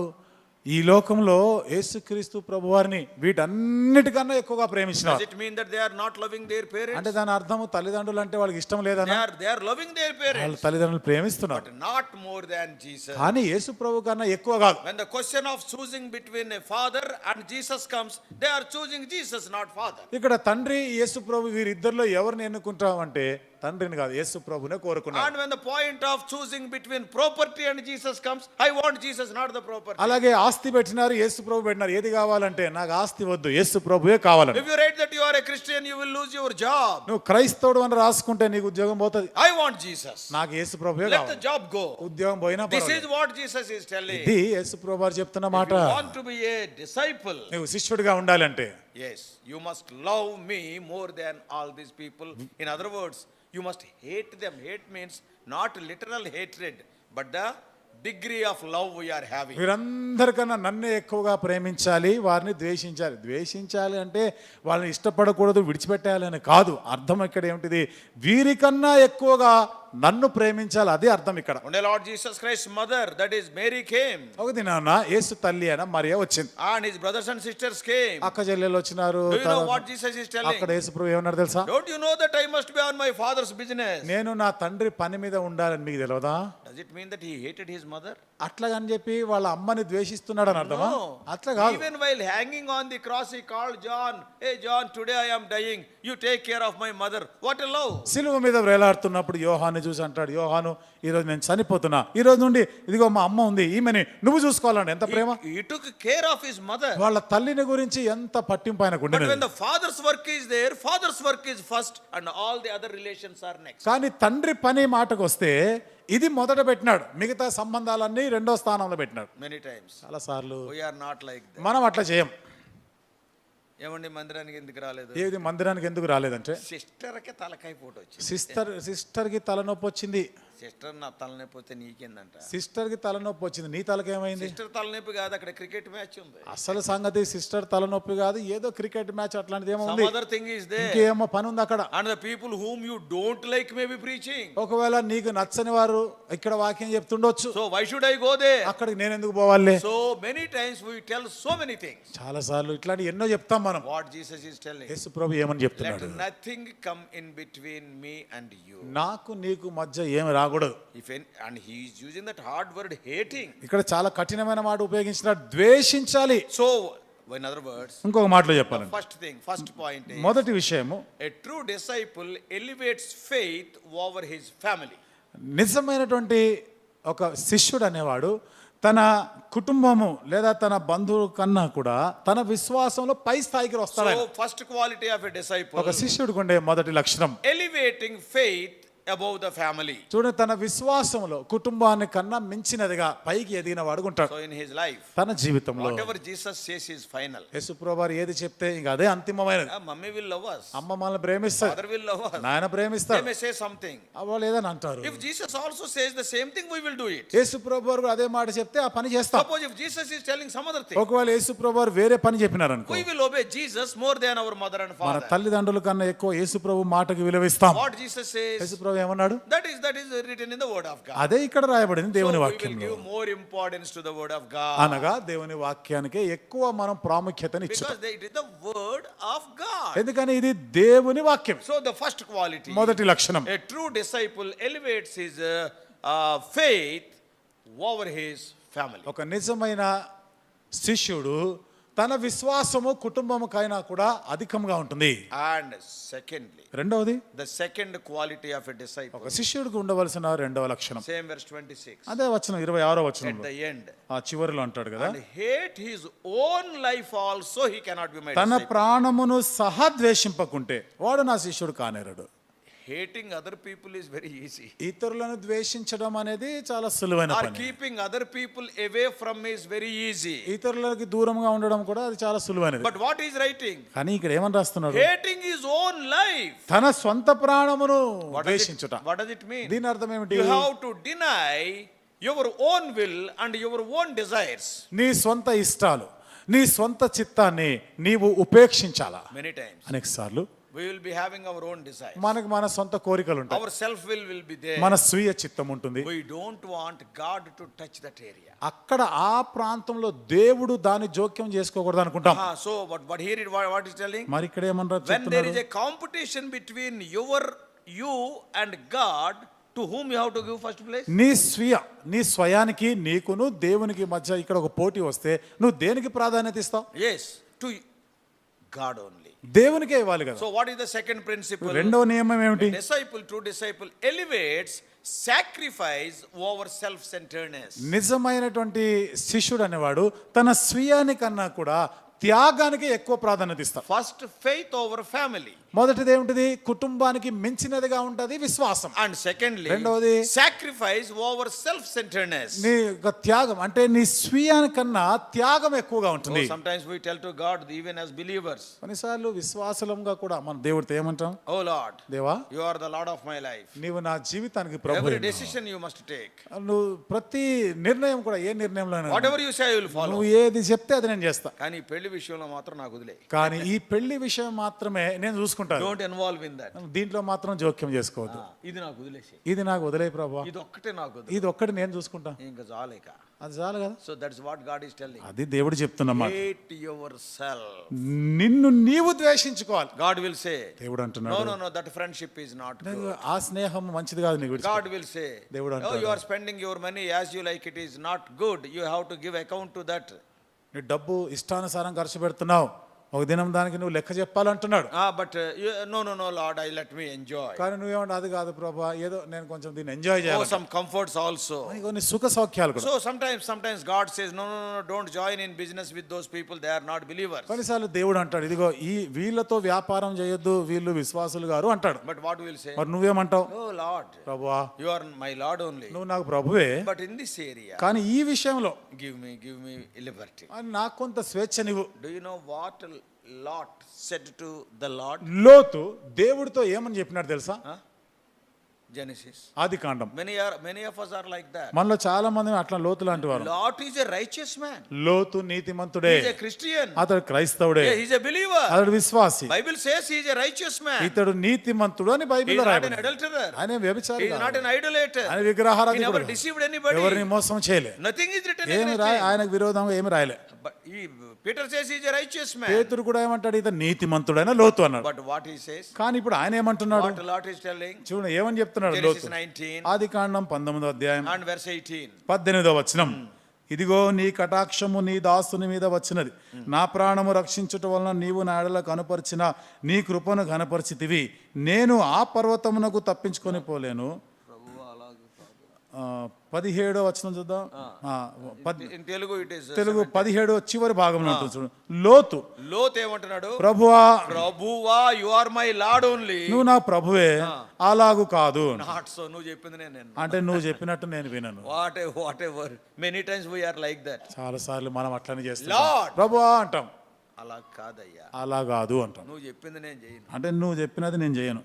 ఈ లోకంలో యేసుక్రీస్తు ప్రభువారిని వీటన్నిటికన్నా ఎక్కువగా Does ప్రేమించినారు. it mean that they are not loving their parents? అంటే దాని అర్థము తల్లిదండ్రులు అంటే వాళ్ళకి ఇష్టం లేదన్నా? They are loving their వాళ్ళ parents, తల్లిదండ్రులు ప్రేమిస్తున్నారు, but not more than Jesus. కానీ యేసు ప్రభు కన్నా ఎక్కువ కాదు. When the question of choosing between a father and Jesus comes, they are choosing Jesus, not father. ఇక్కడ తండ్రి యేసు ప్రభు వీరిద్దరిలో ఎవరిని ఎన్నుకుంటామంటే తండ్రిని కాదు, యేసు ప్రభునే కోరుకున్నాడు. And when the point of choosing between property and Jesus comes, I want Jesus, not the property. అలాగే ఆస్తి పెట్టినారు, యేసు ప్రభు పెట్టినారు. ఏది కావాలంటే నాకు ఆస్తి వద్దు, యేసు ప్రభువే కావాలని. If you write that you are a Christian, you will lose your job. నువ్వు క్రైస్తవుడు అని రాసుకుంటే నీకు ఉద్యోగం పోతుంది. I want Jesus. నాకు యేసు ప్రభువే Let the కావాలి. job go. ఉద్యోగం పోయినా This is పర్వాలేదు. what Jesus is telling. ఇది యేసు ప్రభు వారు చెప్తున్న మాట. If you want to be a disciple, నువ్వు శిష్యుడిగా ఉండాలంటే yes, you must love me more than all these people. In other words, you must hate them. Hate means not literal hatred, but the degree of love we are having. వీరందరికన్నా నన్నే ఎక్కువగా ప్రేమించాలి, వారిని ద్వేషించాలి. ద్వేషించాలి అంటే వాళ్ళని ఇష్టపడకూడదు, విడిచిపెట్టాలి అని కాదు. అర్థం ఇక్కడ ఏమిటిది? వీరికన్నా ఎక్కువగా నన్ను ప్రేమించాలి, అదే అర్థం ఇక్కడ. When the Lord Jesus Christ's mother, that is Mary, came, ఒక దినాన యేసు తల్లి అయిన మరియ వచ్చింది, and his brothers and sisters came. అక్క చెల్లెలు వచ్చినారు. Do you know what Jesus is telling? అక్కడ యేసు ప్రభు ఏమన్నారు తెలుసా? Don't you know that I must be on my father's business? నేను నా తండ్రి పని మీద ఉండాలని మీకు తెలియదా? Does it mean that he hated his mother? అట్లాగని చెప్పి వాళ్ళ అమ్మని ద్వేషిస్తున్నాడు అని అర్థమా? No. అట్లా కాదు. Even while hanging on the cross, he called John. Hey John, today I am dying. You take care of my mother. What a love. సిలువ మీద వేలాడుతున్నప్పుడు యోహాన్ని చూసి అంటాడు, యోహాను ఈరోజు నేను చనిపోతున్నా, ఈ రోజు నుండి ఇదిగో మా అమ్మ ఉంది, ఈమెని నువ్వు చూసుకోవాలండి. ఎంత ప్రేమ! He took care of his mother. వాళ్ళ తల్లిని గురించి ఎంత పట్టింపు ఆయనకు But when ఉండేది. the father's work is there, father's work is first and all the other relations are next. కానీ తండ్రి పని మాటకు వస్తే ఇది మొదట పెట్టినాడు, మిగతా సంబంధాలన్నీ రెండో స్థానంలో పెట్టినాడు. Many times. చాలా సార్లు We are not like that. మనం అట్లా చేయం. ఏమండి మందిరానికి ఎందుకు రాలేదు? ఏది మందిరానికి ఎందుకు రాలేదంటే సిస్టర్కి తలకాయ పోటు వచ్చింది. సిస్టర్కి తలనొప్పి వచ్చింది. సిస్టర్ నా తలనొప్పి పోతే నీకేందంట? సిస్టర్కి తలనొప్పి వచ్చింది, నీ తలకేమైంది? సిస్టర్ తలనొప్పి కాదు, అక్కడ క్రికెట్ మ్యాచ్ ఉంది. అసలు సంగతి సిస్టర్ తలనొప్పి కాదు, ఏదో క్రికెట్ మ్యాచ్ అట్లాంటిది ఏమో Some ఉంది, other thing is there. ఇంకేమో పని ఉంది అక్కడ. And the people whom you don't like may be preaching. ఒకవేళ నీకు నచ్చని వారు ఇక్కడ వాక్యం చెప్తుండొచ్చు, So why should I go there? అక్కడికి నేను ఎందుకు పోవాలి? So many times we tell so many things. చాలా సార్లు ఇట్లాంటి ఎన్నో చెప్తాం మనం. What Jesus is telling. యేసు ప్రభు ఏమని Let చెప్తున్నాడు? nothing come in between me and you. నాకు నీకు మధ్య ఏమి రాకూడదు. And he is using that hard word hating. ఇక్కడ చాలా కఠినమైన మాట ఉపయోగించినాడు, ద్వేషించాలి. So in other words, ఇంకొక మాటలో చెప్పాలండి, first point is, మొదటి విషయము, a true disciple elevates faith over his family. నిజమైనటువంటి ఒక శిష్యుడు అనేవాడు తన కుటుంబము లేదా తన బంధువుల కన్నా కూడా తన విశ్వాసంలో పై స్థాయికి వస్తాడు. So first quality of a disciple, ఒక శిష్యుడికి ఉండే మొదటి లక్షణం elevating faith above the family. చూడండి, తన విశ్వాసంలో కుటుంబాన్ని కన్నా మించినదిగా పైకి ఎదిగిన వాడు ఉంటాడు. So in his life, తన జీవితంలో whatever Jesus says is final. యేసు ప్రభువారు ఏది చెప్తే ఇంకా అదే అంతిమమైనది. Mummy will love us, అమ్మ మనల్ని ప్రేమిస్తారు, father will love us, నాయన they ప్రేమిస్తారు, may say something. వాళ్ళు ఏదని అంటారు. If Jesus also says the same thing, we will do it. యేసు ప్రభువారు అదే మాట చెప్తే ఆ పని చేస్తాం. Suppose if Jesus is telling some other thing, ఒకవేళ యేసు ప్రభువారు వేరే పని చెప్పినారనుకో, we will obey Jesus more than our mother and మన father. తల్లిదండ్రుల కన్నా ఎక్కువ యేసు ప్రభు మాటకు విలువిస్తాం. What Jesus says, యేసు ప్రభు ఏమన్నాడు? that is written in the word of God. అదే ఇక్కడ రాయబడింది So దేవుని we will వాక్యంలో. give more importance to the word of God, అనగా దేవుని వాక్యానికి ఎక్కువ మనం ప్రాముఖ్యతని ఇచ్చుతాం. because it is the word of God. ఎందుకని ఇది దేవుని వాక్యం. So the first quality, మొదటి లక్షణం, a true disciple elevates his faith over his family. ఒక నిజమైన శిష్యుడు తన విశ్వాసము కుటుంబముకైనా కూడా అధికంగా ఉంటుంది. And secondly, రెండవది, the second quality of a disciple, ఒక శిష్యుడికి ఉండవలసిన రెండవ లక్షణం, same verse 26, అదే వచనం 26వ at వచనంలో the end, ఆ చివరిలో అంటాడు కదా, and hate his own life also, he cannot be my తన disciple. ప్రాణమును సహా ద్వేషింపకుంటే వాడు నా శిష్యుడు కానేరడు. Hating other people is very easy. ఇతరులను ద్వేషించడం అనేది చాలా సులువైన Or పని. keeping other people away from me is very easy. ఇతరులకి దూరంగా ఉండడం కూడా అది చాలా సులువైనది. But what is writing? కానీ ఇక్కడ ఏమని రాస్తున్నాడు? Hating his own life. తన సొంత ప్రాణమును ద్వేషించుట. What does it mean? దీని అర్థం ఏమిటి? You have to deny your own will and your own desires. నీ సొంత ఇష్టాలు, నీ సొంత చిత్తాన్ని నీవు ఉపేక్షించాలా. Many times అనేక సార్లు we will be having our own desires. మనకు మన సొంత కోరికలు ఉంటాయి, Our self will be there. మన స్వీయ చిత్తం ఉంటుంది. We don't want God to touch that area. అక్కడ ఆ ప్రాంతంలో దేవుడు దాని జోక్యం చేసుకోకూడదు అనుకుంటాం. So but here what is telling? మరి ఇక్కడ ఏమన్నారు When there చెప్తున్నారు? is a competition between you and God, to whom you have to give first place? నీ స్వయానికి నీకును దేవునికి మధ్య ఇక్కడ ఒక పోటీ వస్తే నువ్వు దేనికి ప్రాధాన్యత ఇస్తావు? Yes, to God only. దేవునికే ఇవ్వాలి కదా. So what is the second principle? రెండవ నియమం ఏమిటి? True disciple elevates sacrifice over self-centeredness. నిజమైనటువంటి శిష్యుడు అనేవాడు తన స్వీయానికన్నా కూడా త్యాగానికి ఎక్కువ ప్రాధాన్యత ఇస్తాడు. First faith over family. మొదటిది ఏమిటిది? కుటుంబానికి మించినదిగా ఉంటది విశ్వాసం. And secondly, రెండవది sacrifice over self-centeredness. నీ యొక్క త్యాగం అంటే నీ స్వీయానికన్నా త్యాగం ఎక్కువగా ఉంటుంది. Sometimes we tell to God, even as believers, కొన్నిసార్లు విశ్వాసంగా కూడా మన దేవుడితో ఏమంటాం? oh Lord, దేవా, you are the Lord of my life. నీవు నా జీవితానికి ప్రభు. Every decision you must take. నువ్వు ప్రతి నిర్ణయం కూడా ఏ నిర్ణయంలో Whatever you say, I will follow. నువ్వు ఏది చెప్తే అది నేను చేస్తా. కానీ పెళ్లి విషయంలో మాత్రం నాకు వదిలే. కానీ ఈ పెళ్లి విషయం మాత్రమే నేను చూసుకుంటాను. Don't involve in that. దీంట్లో మాత్రం జోక్యం చేసుకోవద్దు. ఇది నాకు వదిలేసి. ఇది నాకు వదిలే ప్రభా, ఇది ఒక్కటే నాకు వదిలే. ఇది ఒక్కటి నేను చూసుకుంటా. ఇంకా చాలేక. అది చాలు కదా. So that's what God is telling. అది దేవుడు చెప్తున్నమాట. Hate yourself. నిన్ను నీవు ద్వేషించుకోవాలి. God will say. దేవుడు అంటున్నాడు, No, that friendship is not good. ఆ స్నేహం మంచిది కాదు నీకు. God will say, దేవుడు oh, అంటాడు, you are spending your money as you like, it is not good. You have to give account to that. నీ డబ్బు ఇష్టానుసారం ఖర్చు పెడుతున్నావు, ఒక దినం దానికి నువ్వు లెక్క చెప్పాలంటున్నాడు. But no, Lord, I let me enjoy. కానీ నువ్వేమంటే అది కాదు ప్రభా, ఏదో నేను కొంచెం దీన్ని ఎంజాయ్ చేయాలి. Some comforts also. కొన్ని సుఖ సౌఖ్యాలు కూడా. So sometimes God says, no, don't join in business with those people. They are not believers. కొన్నిసార్లు దేవుడు అంటాడు, ఇదిగో ఈ వీళ్ళతో వ్యాపారం చేయొద్దు, వీళ్ళు విశ్వాసులు గారు అంటాడు. But what will say? మరి నువ్వేమంటావు? Oh Lord, ప్రభువా, you are my Lord only. నువ్వు నాకు ప్రభువే, But in this area, కానీ ఈ విషయంలో give me liberty. నాకు కొంత స్వేచ్ఛ నీవు. Do you know what Lot said to the Lord? లోతు దేవుడితో ఏమని చెప్పినాడు తెలుసా? Genesis. ఆది కాండం. Many of us are like that. మనలో చాలా మంది అట్లా లోతు లాంటి వారు. Lot is a righteous man. లోతు నీతిమంతుడే, He is a Christian. అతడు క్రైస్తవుడే, Yeah, he is a believer. అతడు విశ్వాసి. Bible says he is a righteous man. ఇతడు నీతిమంతుడు అని He బైబిల్లో is not an రాయబడింది. adulterer. ఆయన వ్యభిచారి He is not కాదు, an idolater. ఆయన He విగ్రహారాధికుడు never కాదు, deceived anybody. ఎవరిని మోసం చేయలే, Nothing is written ఏమి against him. ఆయనకు విరోధంగా ఏమి రాయలే. But Peter says he is a righteous man. పేతురు కూడా ఏమంటాడు, ఇతను నీతిమంతుడైన లోతు అన్నాడు. But what he says? కానీ ఇప్పుడు ఆయన ఏమంటున్నాడు? What Lot is telling? చూడండి ఏమని చెప్తున్నాడు Genesis లోతు. 19 ఆది కాండం 19వ అధ్యాయం and verse 18. 18వ వచనం. ఇదిగో నీ కటాక్షము నీ దాసుని మీద వచ్చినది, నా ప్రాణము రక్షించుట వలన నీవు నా ఎడల కనుపరిచిన నీ కృపను కనపరిచితివి. నేను ఆ పర్వతమునకు తప్పించుకొని పోలేను. 17వ వచనం చూద్దాం. In Telugu it is Telugu 17 చివరి భాగంలో ఉంటుంది చూడు. లోతు ఏమంటున్నాడు? ప్రభువా, you are my Lord only. నువ్వు నా ప్రభువే, అలాగు కాదు. Not so. నువ్వు చెప్పింది నేను. అంటే నువ్వు చెప్పినట్టు నేను వినను. Whatever. Many times we are like that. చాలా సార్లు మనం అట్లనే చేస్తాం. Lord. ప్రభువా అంటాం, అలా కాదయ్యా, అలా కాదు అంటాం. నువ్వు చెప్పింది నేను చేయను. అంటే నువ్వు చెప్పినది నేను చేయను.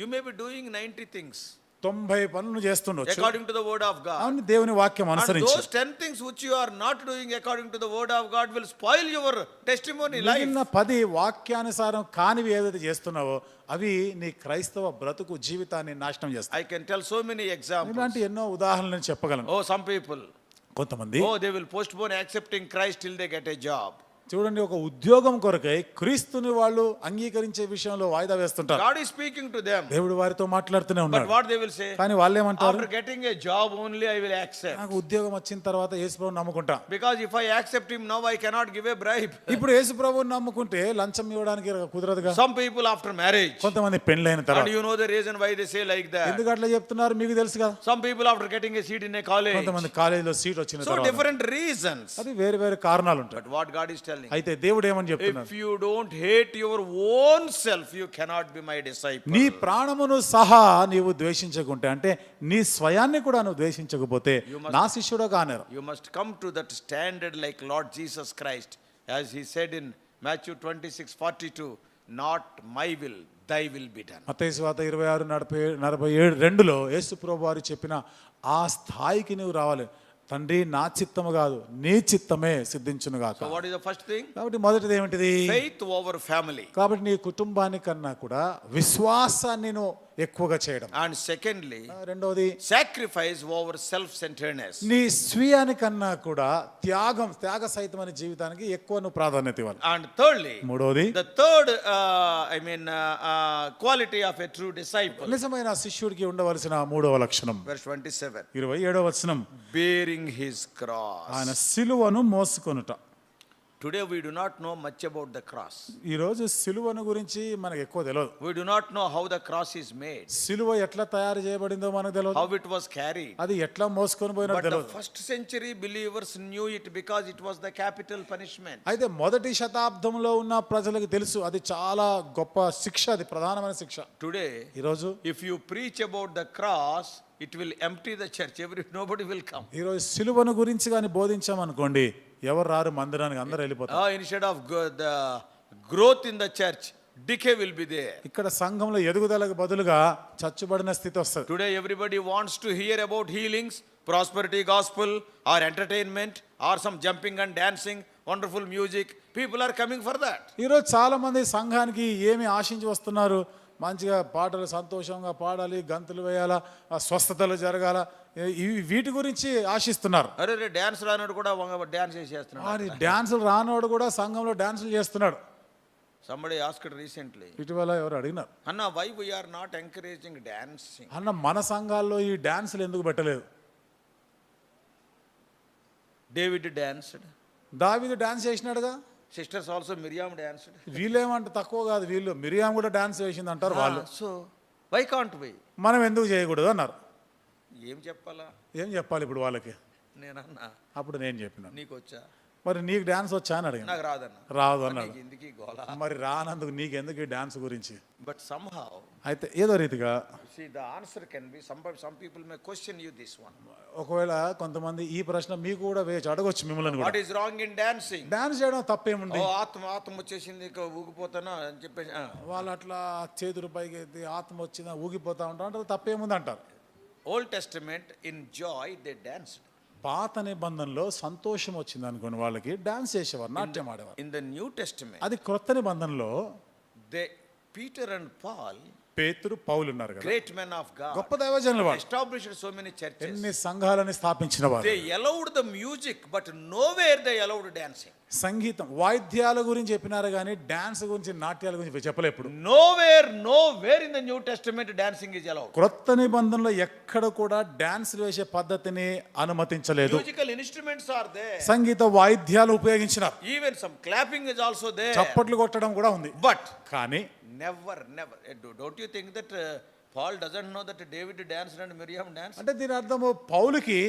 You may be doing 90 things 90 పనులు చేస్తుండొచ్చు according to the word of God. అవును, దేవుని వాక్యం And అనుసరించి. those 10 things which you are not doing according to the word of God will spoil your testimony life. మిగిలిన 10 వాక్యానుసారం కానివి ఏదైతే చేస్తున్నావో అవి నీ క్రైస్తవ బ్రతుకు జీవితాన్ని నాశనం చేస్తాయి. I can tell so many examples. ఇలాంటి ఎన్నో ఉదాహరణలు చెప్పగలను. Oh, some people, కొంతమంది they will postpone accepting Christ till they get a job. చూడండి, ఒక ఉద్యోగం కొరకై క్రీస్తుని వాళ్ళు అంగీకరించే విషయంలో వాయిదా వేస్తుంటారు. God is speaking to them. దేవుడు వారితో మాట్లాడుతూనే But ఉన్నాడు. what they will say? కానీ వాళ్ళు ఏమంటారు? After getting a job only I will accept. నాకు ఉద్యోగం వచ్చిన తర్వాత యేసుప్రభుని నమ్ముకుంటా. Because if I accept him now I cannot give a bribe. ఇప్పుడు యేసుప్రభుని నమ్ముకుంటే లంచం ఇవ్వడానికి కుదరదుగా. Some people after marriage. కొంతమంది పెళ్ళైన And తర్వాత. you know the reason why they say like that. ఎందుకు అట్లా చెప్తున్నారు మీకు తెలుసు కదా. Some people after getting a seat in a college. కొంతమంది కాలేజీలో సీట్ వచ్చిన So తర్వాత. different reasons. అది వేరే వేరే కారణాలు ఉంటాయి. But what God is telling. అయితే దేవుడు ఏమని చెప్తున్నాడు? If you don't hate your own self, you cannot be my disciple. నీ ప్రాణమును సహా నీవు ద్వేషించకుంటే, అంటే నీ స్వయాన్ని కూడా నువ్వు ద్వేషించకపోతే నా శిష్యుడు కానేరు. You must come to that standard like Lord Jesus Christ, as he said in Matthew 26:42, not my will, thy will be done. మత్తయి సువార్త 26:47 యేసు ప్రభువు వారు చెప్పిన ఆ స్థాయికి నువ్వు రావాలి. తండ్రి నా చిత్తము కాదు నీ చిత్తమే సిద్ధించును గాక. So what is the first thing? కాబట్టి మొదటిది ఏమిటిది? Faith over family. కాబట్టి నీ కుటుంబానికన్నా కూడా విశ్వాసాన్ని నువ్వు ఎక్కువగా చేయడం. And secondly, రెండవది sacrifice over self-centeredness. నీ స్వీయానికన్నా కూడా త్యాగ సహితమైన జీవితానికి ఎక్కువ నువ్వు ప్రాధాన్యత ఇవ్వాలి. And thirdly, మూడవది, the third quality of a true disciple. నిజమైన శిష్యుడికి ఉండవలసిన మూడవ లక్షణం. Verse 27. 27వ వచనం. Bearing his cross. ఆయన సిలువను మోసుకొనుట. Today we do not know much about the cross. ఈరోజు సిలువను గురించి మనకు ఎక్కువ తెలియదు. We do not know how the cross is made, సిలువ ఎట్లా తయారు చేయబడిందో మనకు తెలియదు. how it was carried. అది ఎట్లా మోసుకొని పోయినో But the తెలియదు. first century believers knew it because it was the capital punishment. అయితే మొదటి శతాబ్దంలో ఉన్న ప్రజలకు తెలుసు అది చాలా గొప్ప శిక్ష, అది ప్రధానమైన శిక్ష. Today, ఈరోజు if you preach about the cross, it will empty the church. Nobody will come. ఈరోజు సిలువను గురించి కానీ బోధించామనుకోండి, ఎవరు రారు మందిరానికి, అందరూ వెళ్ళిపోతారు. Instead of the growth in the church, decay will be there. ఇక్కడ సంఘంలో ఎదుగుదలకు బదులుగా చచ్చుబడిన స్థితి వస్తుంది. Today everybody wants to hear about healings, prosperity gospel, or entertainment, or some jumping and dancing, wonderful music. People are coming for that. ఈరోజు చాలా మంది సంఘానికి ఏమి ఆశించి వస్తున్నారు, మంచిగా పాటలు సంతోషంగా పాడాలి, గంతులు వేయాలా, స్వస్థతలు జరగాల, వీటి గురించి ఆశిస్తున్నారు. అరే డాన్స్ రానోడు కూడా డాన్స్ చేసేస్తున్నాడు. మరి డాన్సులు రానోడు కూడా సంఘంలో డాన్సులు చేస్తున్నాడు. Somebody asked recently, ఇటీవల ఎవరు అడిగినారు, Anna, why we are not encouraging dancing? అన్న మన సంఘాల్లో ఈ డాన్సులు ఎందుకు పెట్టలేదు? David danced. దావీదు డాన్స్ చేసినాడుగా. Sisters also, Miriam danced. వీళ్ళేమంటే తక్కువ కాదు, వీళ్ళు మిరియాం కూడా డాన్స్ వేసింది అంటారు వాళ్ళు. So why can't we? మనం ఎందుకు చేయకూడదు అన్నారు. ఏం చెప్పాలా? ఏం చెప్పాలి ఇప్పుడు వాళ్ళకి? నేనన్నా, అప్పుడు నేను చెప్పిన, నీకు వచ్చా? మరి నీకు డాన్స్ వచ్చా అని అడిగాను. నాకు రాదన్నా. రాదు అన్నాడు. ఎందుకు గోలా? మరి రానందుకు నీకెందుకు ఈ డాన్స్ గురించి? But somehow, అయితే ఏదో రీతిగా see, the answer can be, some people may question you this one. ఒకవేళ కొంతమంది ఈ ప్రశ్న మీకు కూడా వేచి అడగొచ్చు మిమ్మల్ని కూడా, What is wrong in dancing? Dance చేయడం తప్పేముంది? ఆత్మ వచ్చేసింది, ఇక ఊగిపోతానా అని చెప్పేసి. వాళ్ళు అట్లా చేతులు పైకి ఎత్తి ఆత్మ వచ్చిందా ఊగిపోతా ఉంటారు అంటే తప్పేముంది అంటారు. Old Testament, in joy they danced. పాత నిబంధనలో సంతోషం వచ్చింది అనుకోండి వాళ్ళకి డాన్స్ చేసేవారు, నాట్యం ఆడేవారు. In the New Testament, అది క్రొత్త నిబంధనలో Peter and Paul, పేతురు పౌలు ఉన్నారు కదా, great men of God, గొప్ప దైవజనులు వాళ్ళు, established so many churches. ఎన్ని సంఘాలని స్థాపించిన వారు. They allowed the music, but nowhere they allowed dancing. సంగీతం వాయిద్యాల గురించి చెప్పినారు కానీ డాన్స్ గురించి, నాట్యాల గురించి చెప్పలే. ఇప్పుడు Nowhere in the New Testament dancing is allowed. క్రొత్త నిబంధనలో ఎక్కడ కూడా డాన్స్ వేసే పద్ధతిని అనుమతించలేదు. Musical instruments are there. సంగీత వాయిద్యాలు ఉపయోగించినారు. Even some clapping is also there. చప్పట్లు కొట్టడం కూడా ఉంది. But కానీ never. Don't you think that Paul doesn't know that David danced and Miriam danced? అంటే దీని అర్థము పౌలుకి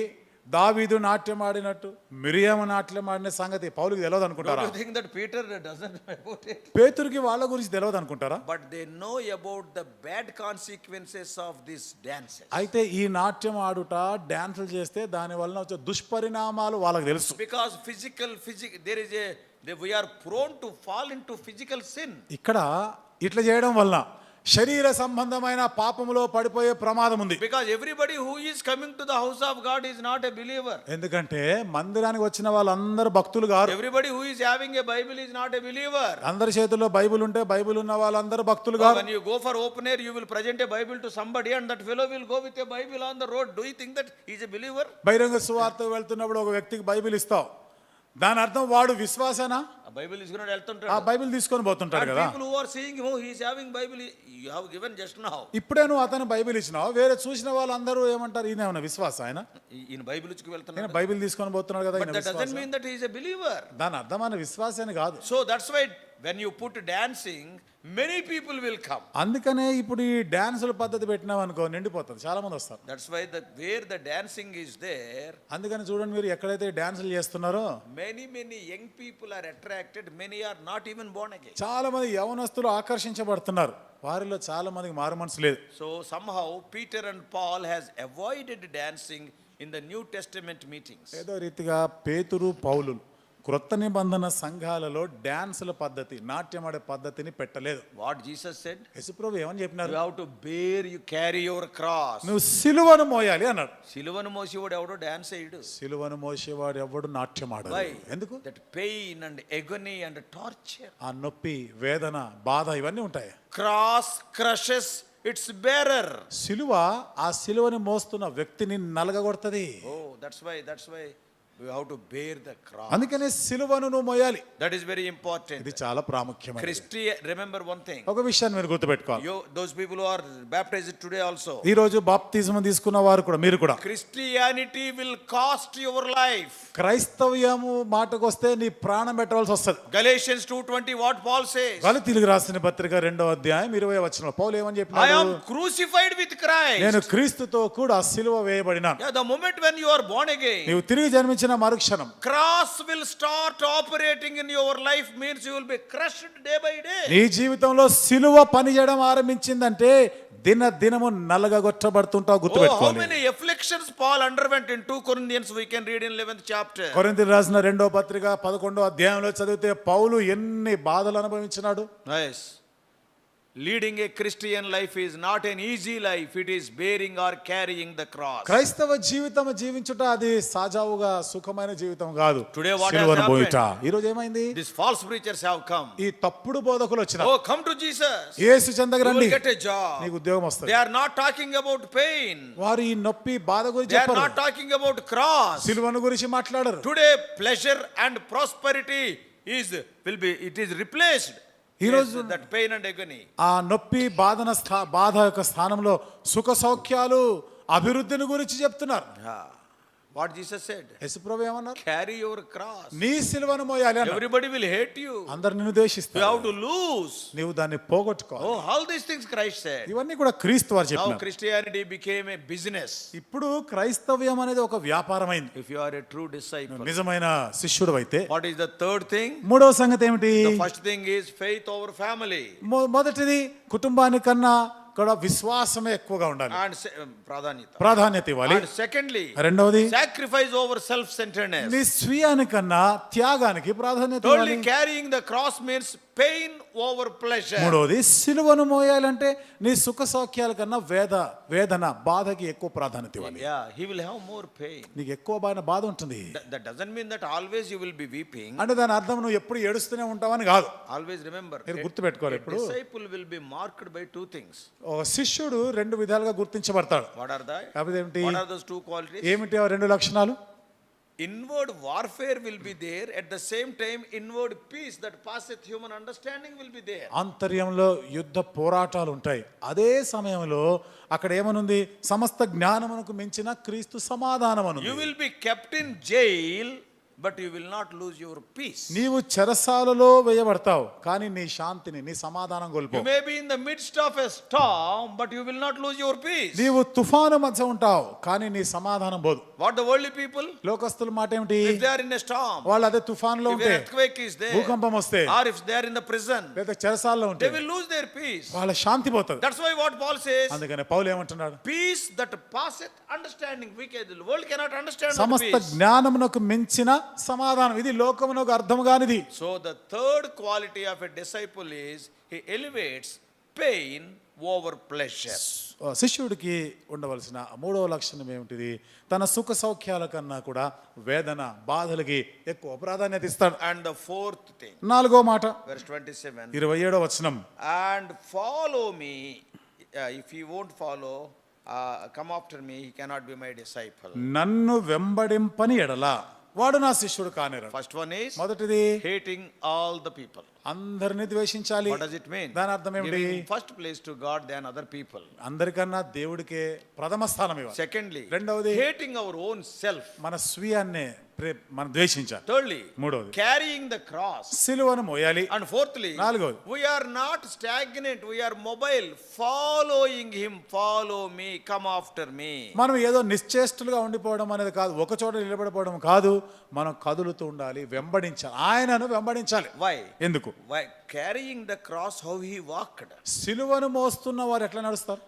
దావీదు నాట్యం ఆడినట్టు మిరియాము నాట్యం ఆడిన సంగతి పౌలుకి తెలియదు అనుకుంటారా? Don't you think that Peter doesn't know about it? పేతురుకి వాళ్ళ గురించి తెలియదు అనుకుంటారా? But they know about the bad consequences of these dances. అయితే ఈ నాట్యం ఆడుట, డాన్సులు చేస్తే దాని వలన వచ్చే దుష్పరిణామాలు వాళ్ళకి తెలుసు. Because there is we are prone to fall into physical sin. ఇక్కడ ఇట్లా చేయడం వలన శరీర సంబంధమైన పాపములో పడిపోయే ప్రమాదం ఉంది. Because everybody who is coming to the house of God is not a believer. ఎందుకంటే మందిరానికి వచ్చిన వాళ్ళందరూ భక్తులు కాదు. Everybody who is having a Bible is not a believer. అందరి చేతుల్లో బైబిల్ ఉంటే బైబిల్ ఉన్న వాళ్ళందరూ భక్తులు కాదు. When you go for open air, you will present a Bible to somebody and that fellow will go with a Bible on the road. Do you think that he is a believer? బహిరంగ సువార్త వెళ్తున్నప్పుడు ఒక వ్యక్తికి Bible ఇస్తావు, దాని అర్థం వాడు విశ్వాసేనా? A Bible is going to వెళ్తుంటాడు. ఆ బైబిల్ తీసుకొని పోతుంటాడు And కదా. people who are seeing, oh, he is having Bible, you have given just now. ఇప్పుడే నువ్వు అతను బైబిల్ ఇచ్చినావు, వేరే చూసిన వాళ్ళందరూ ఏమంటారు, ఈయన ఏమన్నా విశ్వాస, ఆయన ఈయన బైబిల్ ఇచ్చుకు ఈయన వెళ్తున్నాడు. బైబిల్ తీసుకొని పోతున్నాడు కదా, But ఈయన that doesn't విశ్వాస. mean that he is a believer. దాని అర్థం ఆయన విశ్వాసాన్ని కాదు. So that's why when you put dancing, many people will come. అందుకనే ఇప్పుడు ఈ డాన్సుల పద్ధతి పెట్టినాం అనుకో నిండిపోతుంది, చాలా మంది వస్తారు. That's why where the dancing is there, అందుకని చూడండి, మీరు ఎక్కడైతే డాన్సులు చేస్తున్నారో many young people are attracted, many are not even born again. చాలా మంది యవనస్తులు ఆకర్షించబడుతున్నారు, వారిలో చాలా మందికి మారు మనసు లేదు. So somehow Peter and Paul has avoided dancing in the New Testament meetings. ఏదో రీతిగా పేతురు పౌలు క్రొత్త నిబంధన సంఘాలలో డాన్సుల పద్ధతి, నాట్యమాడే పద్ధతిని పెట్టలేదు. What Jesus said? యేసుప్రభు ఏమని చెప్పినారు? You have to carry your cross. నువ్వు సిలువను మోయాలి అన్నాడు. సిలువను మోసేవాడు ఎవడో డాన్స్ చేయడు. సిలువను మోసేవాడు ఎవడు నాట్యమాడడు. Why? ఎందుకు? That pain and agony and torture. ఆ నొప్పి, వేదన, బాధ ఇవన్నీ ఉంటాయి. Cross crushes its bearer. సిలువ ఆ సిలువని మోస్తున్న వ్యక్తిని నలగగొడుతుంది. Oh, that's why We have to bear the cross. అందుకనే సిలువను నువ్వు మోయాలి. That is very important. ఇది చాలా ప్రాముఖ్యమైనది. Christian, remember one thing. ఒక విషయాన్ని మీరు గుర్తుపెట్టుకోవాలి. Those people who are baptized today also. ఈ రోజు బాప్తిజం తీసుకున్న వారు కూడా మీరు కూడా. Christianity will cost your life. క్రైస్తవ్యము మాటకు వస్తే నీ ప్రాణం పెట్టవలసి వస్తుంది. Galatians 2:20 what Paul says. గలతీయులకు రాసిన పత్రిక 2వ అధ్యాయం 20వ వచనంలో పౌలు ఏమని I చెప్పినాడు? am crucified with Christ. నేను క్రీస్తుతో కూడా సిలువ వేయబడినాను. Yeah, the moment when you are born again, నీవు తిరిగి జన్మించిన మరుక్షణం cross will start operating in your life, means you will be crushed day by day. నీ జీవితంలో సిలువ పని చేయడం ఆరంభించిందంటే దినము నలగగొట్టబడుతుంటావు. Oh, how గుర్తుపెట్టుకోవాలి. many afflictions Paul underwent in 2 Corinthians, we can read in 11th chapter. కొరింథీయులకు రాసిన 2వ పత్రిక 11వ అధ్యాయంలో చదివితే పౌలు ఎన్ని బాధలు అనుభవించినాడు. Yes. Leading a Christian life is not an easy life. It is bearing or carrying the cross. క్రైస్తవ జీవితం జీవించుట అది సజావుగా సుఖమైన జీవితం కాదు. Today what has సిలువను happened? మోయుట. ఈ రోజు ఏమైంది? These false preachers have come. ఈ తప్పుడు బోధకులు వచ్చినారు. Oh, come to Jesus. యేసు చెంతకు You రండి, will get a job. నీకు ఉద్యోగం వస్తుంది. They are not talking about pain. వారు ఈ నొప్పి బాధ గురించి They are చెప్పరు. not talking about cross. సిలువను గురించి మాట్లాడరు. Today pleasure and prosperity it is replaced. ఈ రోజు that pain and agony. ఆ నొప్పి బాధ యొక్క స్థానంలో సుఖ సౌఖ్యాలు అభివృద్ధిని గురించి చెప్తున్నారు. What Jesus said. యేసుప్రభు ఏమన్నారు? Carry your cross. నీ సిలువను మోయాలి అన్నారు. Everybody will hate you. అందరు నిన్ను You ద్వేషిస్తారు. have to lose. నీవు దాన్ని పోగొట్టుకోవాలి. Oh, all these things Christ said. ఇవన్నీ కూడా క్రీస్తు వారు Now చెప్పినారు. Christianity became a business. ఇప్పుడు క్రైస్తవ్యం అనేది ఒక వ్యాపారమైంది. If you are a true disciple. నిజమైన శిష్యుడు అయితే What is the third thing? మూడవ సంగతి ఏమిటి? The first thing is faith over family. మొదటిది కుటుంబానికన్నా కూడా విశ్వాసమే ఎక్కువగా ఉండాలి. And ప్రాధాన్యత ఇవ్వాలి. And secondly, రెండవది sacrifice over self-centeredness. నీ స్వీయానికన్నా త్యాగానికి ప్రాధాన్యత ఇవ్వాలి. Thirdly, carrying the cross means pain over pleasure. మూడవది సిలువను మోయాలంటే నీ సుఖ సౌఖ్యాల కన్నా వేదన బాధకి ఎక్కువ ప్రాధాన్యత ఇవ్వాలి. Yeah, he will have more pain. నీకు ఎక్కువ బాధ ఉంటుంది. That doesn't mean that always you will be weeping. అంటే దాని అర్థం నువ్వు ఎప్పుడు ఏడుస్తూనే ఉంటావని కాదు. Always remember, మీరు గుర్తుపెట్టుకోవాలి. a ఇప్పుడు disciple will be marked by two things. ఒక శిష్యుడు రెండు విధాలుగా గుర్తించబడతాడు. What are they? కాబట్టి ఏమిటి? What are those two qualities? ఏమిటి ఆ రెండు లక్షణాలు? Inward warfare will be there, at the same time inward peace that passeth human understanding will be there. ఆంతర్యంలో యుద్ధ పోరాటాలు ఉంటాయి. అదే సమయంలో అక్కడ ఏమనుంది? సమస్త జ్ఞానమునకు మించిన క్రీస్తు సమాధానం అనుంది. You will be kept in jail, but you will not lose your peace. నీవు చెరసాలలో వేయబడతావు, కానీ నీ శాంతిని, నీ సమాధానం You కోల్పోవు. may be in the midst of a storm, but you will not lose your peace. నీవు తుఫాను మధ్య ఉంటావు, కానీ నీ సమాధానం పోదు. What the worldly people? లోకస్తుల మాట ఏమిటి? If they are in a storm, వాళ్ళు అదే తుఫానులో if ఉంటే, an earthquake is there, భూకంపం వస్తే, or if they are in the prison, లేదా చెరసాలలో ఉంటే they will lose their peace. వాళ్ళ శాంతి పోతుంది. That's why what Paul says, అందుకనే పౌలు ఏమంటున్నాడు? peace that passeth understanding. The world cannot understand that సమస్త peace. జ్ఞానమునకు మించిన సమాధానం. ఇది లోకమునకు అర్థం కానిది. So the third quality of a disciple is he elevates pain over pleasure. శిష్యుడికి ఉండవలసిన మూడవ లక్షణం ఏమిటిది? తన సుఖ సౌఖ్యాల కన్నా కూడా వేదన బాధలకి ఎక్కువ ప్రాధాన్యత ఇస్తాడు. And the fourth thing, నాలుగో మాట, verse 27, 27వ వచనం. and follow me. If he won't follow, come after me, he cannot be my disciple. నన్ను వెంబడింపని ఎడల వాడు నా శిష్యుడు కానేరాడు. First one is మొదటిది hating all the people. అందరిని ద్వేషించాలి. What does it mean? దాని అర్థం ఏమిటి? Giving first place to God than other people. అందరికన్నా దేవుడికే ప్రథమ స్థానం ఇవ్వాలి. Secondly, రెండవది hating our own self. మన స్వీయాన్నే మనం ద్వేషించాలి. Thirdly, మూడవది carrying the cross. సిలువను మోయాలి. And fourthly, నాలుగవది, we are not stagnant, we are mobile, following him. Follow me, come after me. మనం ఏదో నిశ్చేష్టులుగా ఉండిపోవడం అనేది కాదు, ఒక చోట నిలబడిపోవడం కాదు, మనం కదులుతూ ఉండాలి, వెంబడించాలి, ఆయనను వెంబడించాలి. Why? ఎందుకు? Why? Carrying the cross, how he walked. సిలువను మోస్తున్న వారు ఎట్లా నడుస్తారు?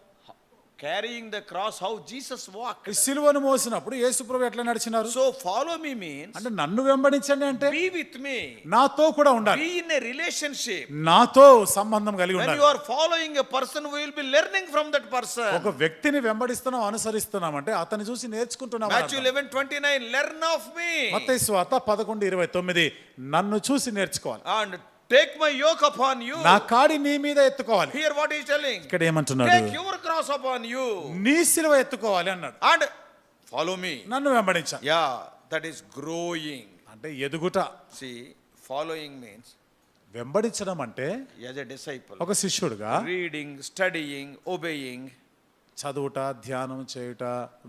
Carrying the cross, how Jesus walked. ఈ సిలువను మోసినప్పుడు యేసుప్రభు ఎట్లా నడిచినారు? So follow me means అంటే నన్ను వెంబడించండి అంటే be with me. నాతో కూడా ఉండాలి, Be in a relationship. నాతో సంబంధం కలిగి When ఉండాలి. you are following a person, we will be learning from that person. ఒక వ్యక్తిని వెంబడిస్తున్నాం, అనుసరిస్తున్నాం అంటే అతన్ని చూసి నేర్చుకుంటున్నాం. Matthew 11:29, learn of me. మత్తయి సువార్త 11:29, నన్ను చూసి నేర్చుకోవాలి, And take my yoke upon you. నా కాడి నీ మీద ఎత్తుకోవాలి. Here what he is telling. ఇక్కడ ఏమంటున్నాడు? Take your cross upon you. నీ సిలువ ఎత్తుకోవాలి అన్నాడు. And Follow me. నన్ను వెంబడించాలి. Yeah, that is growing. అంటే ఎదుగుట. See, following means వెంబడించడం అంటే as a disciple, ఒక శిష్యుడిగా reading, studying, obeying, చదువుట, ధ్యానం చేయుట,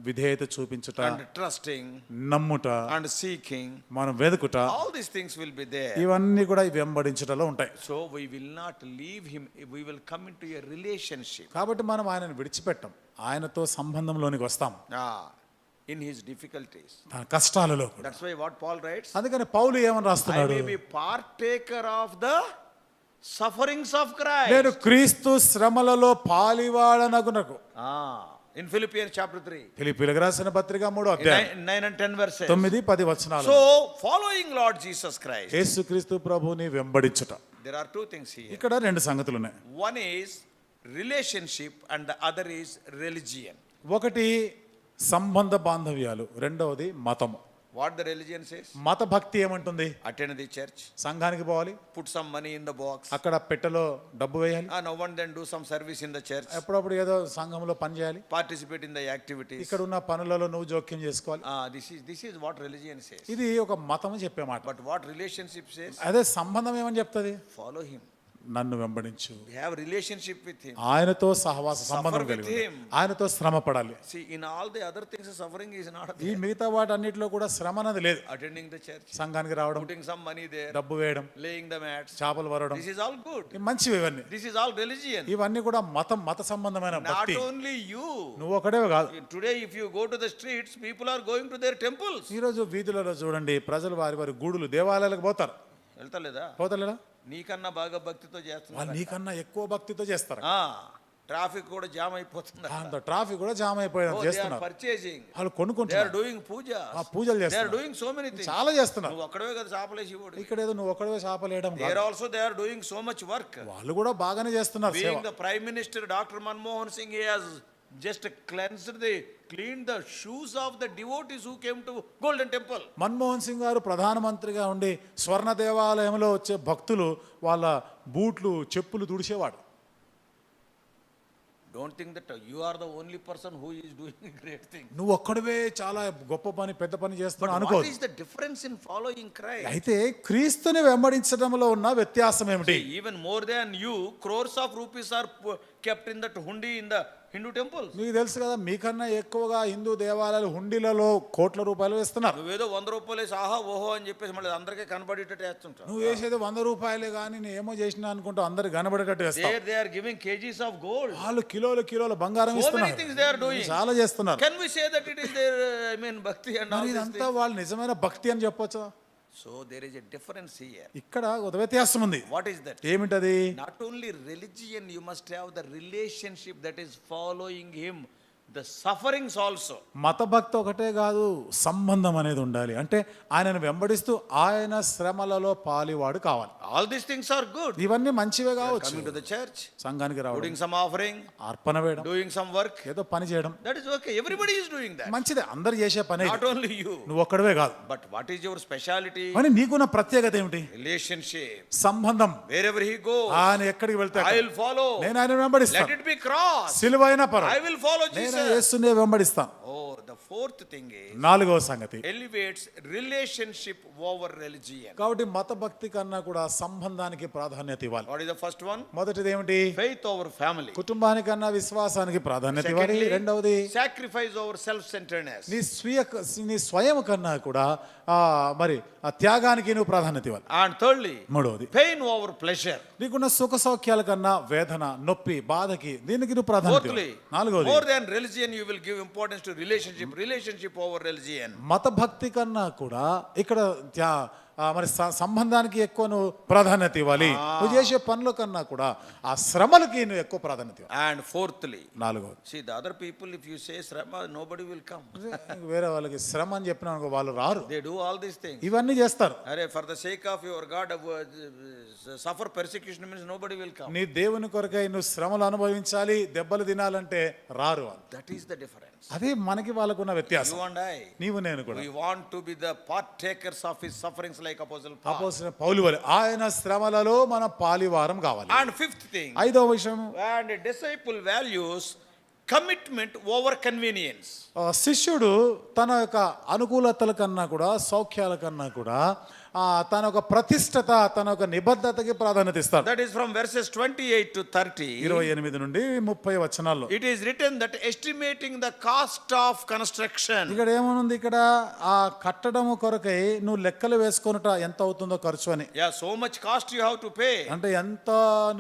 విధేయత చూపించుట, and trusting, నమ్ముట, and seeking. మనం వెదుకుట, All these things will be there. ఇవన్నీ కూడా ఈ వెంబడించుటలో ఉంటాయి. So we will not leave him. We will come into a relationship. కాబట్టి మనం ఆయనను విడిచిపెట్టం, ఆయనతో సంబంధంలోనికి వస్తాం In his difficulties. తన కష్టాలలో కూడా. That's why what Paul writes. అందుకని పౌలు ఏమని I రాస్తున్నాడు? may be partaker of the sufferings of Christ. నేను క్రీస్తు శ్రమలలో పాలివాడనగునకు. In Philippians chapter 3. ఫిలిప్పీయులకు రాసిన పత్రిక 3వ In అధ్యాయం 9 and 10 verses. 9-10 వచనాలు. So, following Lord Jesus Christ, యేసుక్రీస్తు ప్రభువుని వెంబడించుట. there are two things here. ఇక్కడ రెండు సంగతులు ఉన్నాయి. One is relationship and the other is religion. ఒకటి సంబంధ బాంధవ్యాలు, రెండవది మతము. What the religion says? మత భక్తి ఏమంటుంది? Attend the church, సంఘానికి పోవాలి, put some money in the box, అక్కడ పెట్టెలో డబ్బు వేయాలి, now and then do some service in the church, ఎప్పుడప్పుడు ఏదో సంఘంలో పని చేయాలి, participate in the activities. ఇక్కడ ఉన్న పనులలో నువ్వు జోక్యం చేసుకోవాలి. This is what religion says. ఇది ఒక మతం చెప్పే మాట. But what relationship says? అదే సంబంధం ఏమని చెప్తుంది? Follow him. నన్ను వెంబడించు, Have relationship with him. ఆయనతో సహవాస సంబంధం with కలిగి him. ఆయనతో శ్రమ పడాలి. See, in all the other things, suffering is not ఈ there. మిగతా వాటన్నిటిలో కూడా శ్రమ అనేది లేదు. Attending the church, సంఘానికి రావడం, putting some money there, డబ్బు వేయడం, laying the mats. చేపలు వరడం, This is all good. ఇవి మంచివి. ఇవన్నీ This is all religion. ఇవన్నీ కూడా మత సంబంధమైన Not భక్తి. only you. నువ్వు ఒకడే కాదు. Today, if you go to the streets, people are going to their temples. ఈరోజు వీధులలో చూడండి, ప్రజలు వారి వారి గూడులు, దేవాలయాలకు పోతారు. వెళ్తలేదా? పోతలేదా? నీకన్నా బాగా భక్తితో వాళ్ళు చేస్తున్నారు. నీకన్నా ఎక్కువ భక్తితో చేస్తారు. ట్రాఫిక్ కూడా జామ్ అయిపోతుంది. అంత ట్రాఫిక్ కూడా జామ్ అయిపోయింది చేస్తున్నారు. పర్చేసింగ్, వాళ్ళు దే ఆర్ కొనుక్కుంటున్నారు, డూయింగ్ పూజ, పూజలు దే ఆర్ చేస్తున్నారు, డూయింగ్ సో మెనీ థింగ్స్. చాలా చేస్తున్నారు. నువ్వు ఒక్కడే కదా చాపలేసి ఇవ్వడు. ఇక్కడ ఏదో నువ్వు ఒకడే చేపలేయడం they are also they are doing so much work. వాళ్ళు కూడా బాగానే చేస్తున్నారు సేవ. Being the prime minister doctor Manmohan Singh, he has just cleaned the shoes of the devotees who came to Golden Temple. Manmohan Singh గారు ప్రధానమంత్రిగా ఉండి స్వర్ణ దేవాలయంలో వచ్చే భక్తులు వాళ్ళ బూట్లు, చెప్పులు తుడిచేవాడు. Don't think that you are the only person who is doing a great thing. నువ్వు ఒక్కడివే చాలా గొప్ప పని, పెద్ద పని చేస్తున్నావు But అనుకో. what is the difference in following Christ? అయితే క్రీస్తుని వెంబడించడంలో ఉన్న వ్యత్యాసం ఏమిటి? Even more than you, crores of rupees are kept in that hundi in the Hindu temples. మీకు తెలుసు కదా, మీకన్నా ఎక్కువగా హిందూ దేవాలయాలు హుండీలలో కోట్ల రూపాయలు వేస్తున్నారు. నువ్వేదో 100 రూపాయలు వేసి ఆహా ఓహో అని చెప్పేసి మళ్ళీ అందరికీ కనబడేటట్టు వేస్తుంటావు. నువ్వు వేసేది 100 రూపాయలే కానీ నేను ఏమో చేసినా అనుకుంటూ అందరికి కనబడేటట్టు వేస్తావు. They are giving kgs of gold. వాళ్ళు కిలోల బంగారం So many ఇస్తున్నారు. things they are doing. చాలా చేస్తున్నారు. Can we say that it is their bhakti and all మరి this ఇదంతా thing? వాళ్ళు నిజమైన భక్తి అని చెప్పొచ్చా? So there is a difference here. ఇక్కడ ఒక వ్యత్యాసం ఉంది. What is that? ఏమిటది? Not only religion, you must have the relationship that is following him, the sufferings also. మత భక్తి ఒకటే కాదు, సంబంధం అనేది ఉండాలి. అంటే ఆయనను వెంబడిస్తూ ఆయన శ్రమలలో పాలివాడు కావాలి. All these things are good. ఇవన్నీ మంచివే కావచ్చు. Coming to the church, సంఘానికి రావడం, doing some offering, అర్పణ వేయడం, doing some work, ఏదో పని చేయడం, that is okay. Everybody is doing that. మంచిదే, అందరు చేసే పని. Not only you. నువ్వు ఒక్కడవే కాదు. But what is your speciality? కానీ నీకున్న ప్రత్యేకత ఏమిటి? Relationship. సంబంధం. Wherever he goes, ఆయన ఎక్కడికి వెళ్తే I will follow. నేను ఆయన Let వెంబడిస్తాను. it be cross. సిలువైన I పర్వాలేదు, will follow నేను Jesus. యేసునే వెంబడిస్తాను. Oh, the fourth thing is నాలుగవ సంగతి, elevates relationship over religion. కాబట్టి మత భక్తి కన్నా కూడా సంబంధానికి ప్రాధాన్యత ఇవ్వాలి. What is the first one? మొదటిది ఏమిటి? Faith over family. కుటుంబానికన్నా విశ్వాసానికి ప్రాధాన్యత ఇవ్వాలి. Secondly, రెండవది sacrifice over self-centeredness. నీ స్వయం కన్నా కూడా మరి ఆ త్యాగానికి నువ్వు ప్రాధాన్యత ఇవ్వాలి. And thirdly, మూడవది pain over pleasure. నీకున్న సుఖ సౌఖ్యాల కన్నా వేదన, నొప్పి, బాధకి దీనికి నువ్వు ప్రాధాన్యత Fourthly, ఇవ్వాలి. నాలుగవది, more than religion, you will give importance to relationship over religion. మత భక్తి కన్నా కూడా ఇక్కడ మరి సంబంధానికి ఎక్కువ నువ్వు ప్రాధాన్యత ఇవ్వాలి. నువ్వు చేసే పనుల కన్నా కూడా ఆ శ్రమలకి నువ్వు ఎక్కువ ప్రాధాన్యత ఇవ్వాలి. And fourthly, నాలుగవది, see the other people, if you say shrama, nobody will come. వేరే వాళ్ళకి శ్రమ అని చెప్పినా వాళ్ళు రారు. They do all these things. ఇవన్నీ చేస్తారు. Arey, for the sake of your God, suffer persecution means nobody will come. నీ దేవుని కొరకై నువ్వు శ్రమలు అనుభవించాలి, దెబ్బలు తినాలంటే రారు వాళ్ళు. That is the difference. అదే మనకి వాళ్ళకున్న వ్యత్యాసం. You and I, నీవు నేను కూడా we want to be the partakers of his sufferings like Apostle Paul. అపోస్తలుడైన పౌలు వలె ఆయన శ్రమలలో మన పాలివారం కావాలి. And fifth thing, ఐదవ విషయం, and a disciple values commitment over convenience. శిష్యుడు తన యొక్క అనుకూలతల కన్నా కూడా సౌఖ్యాల కన్నా కూడా తన ఒక ప్రతిష్టత తన ఒక నిబద్ధతకి ప్రాధాన్యత ఇస్తాడు. That is from verses 28 to 30. 28 నుండి 30 వచనాల్లో It is written that estimating the cost of construction. ఇక్కడ ఏమనుంది, ఇక్కడ ఆ కట్టడము కొరకై నువ్వు లెక్కలు వేసుకొనుట ఎంత అవుతుందో ఖర్చు అని. Yeah, so much cost you have to pay. అంటే ఎంత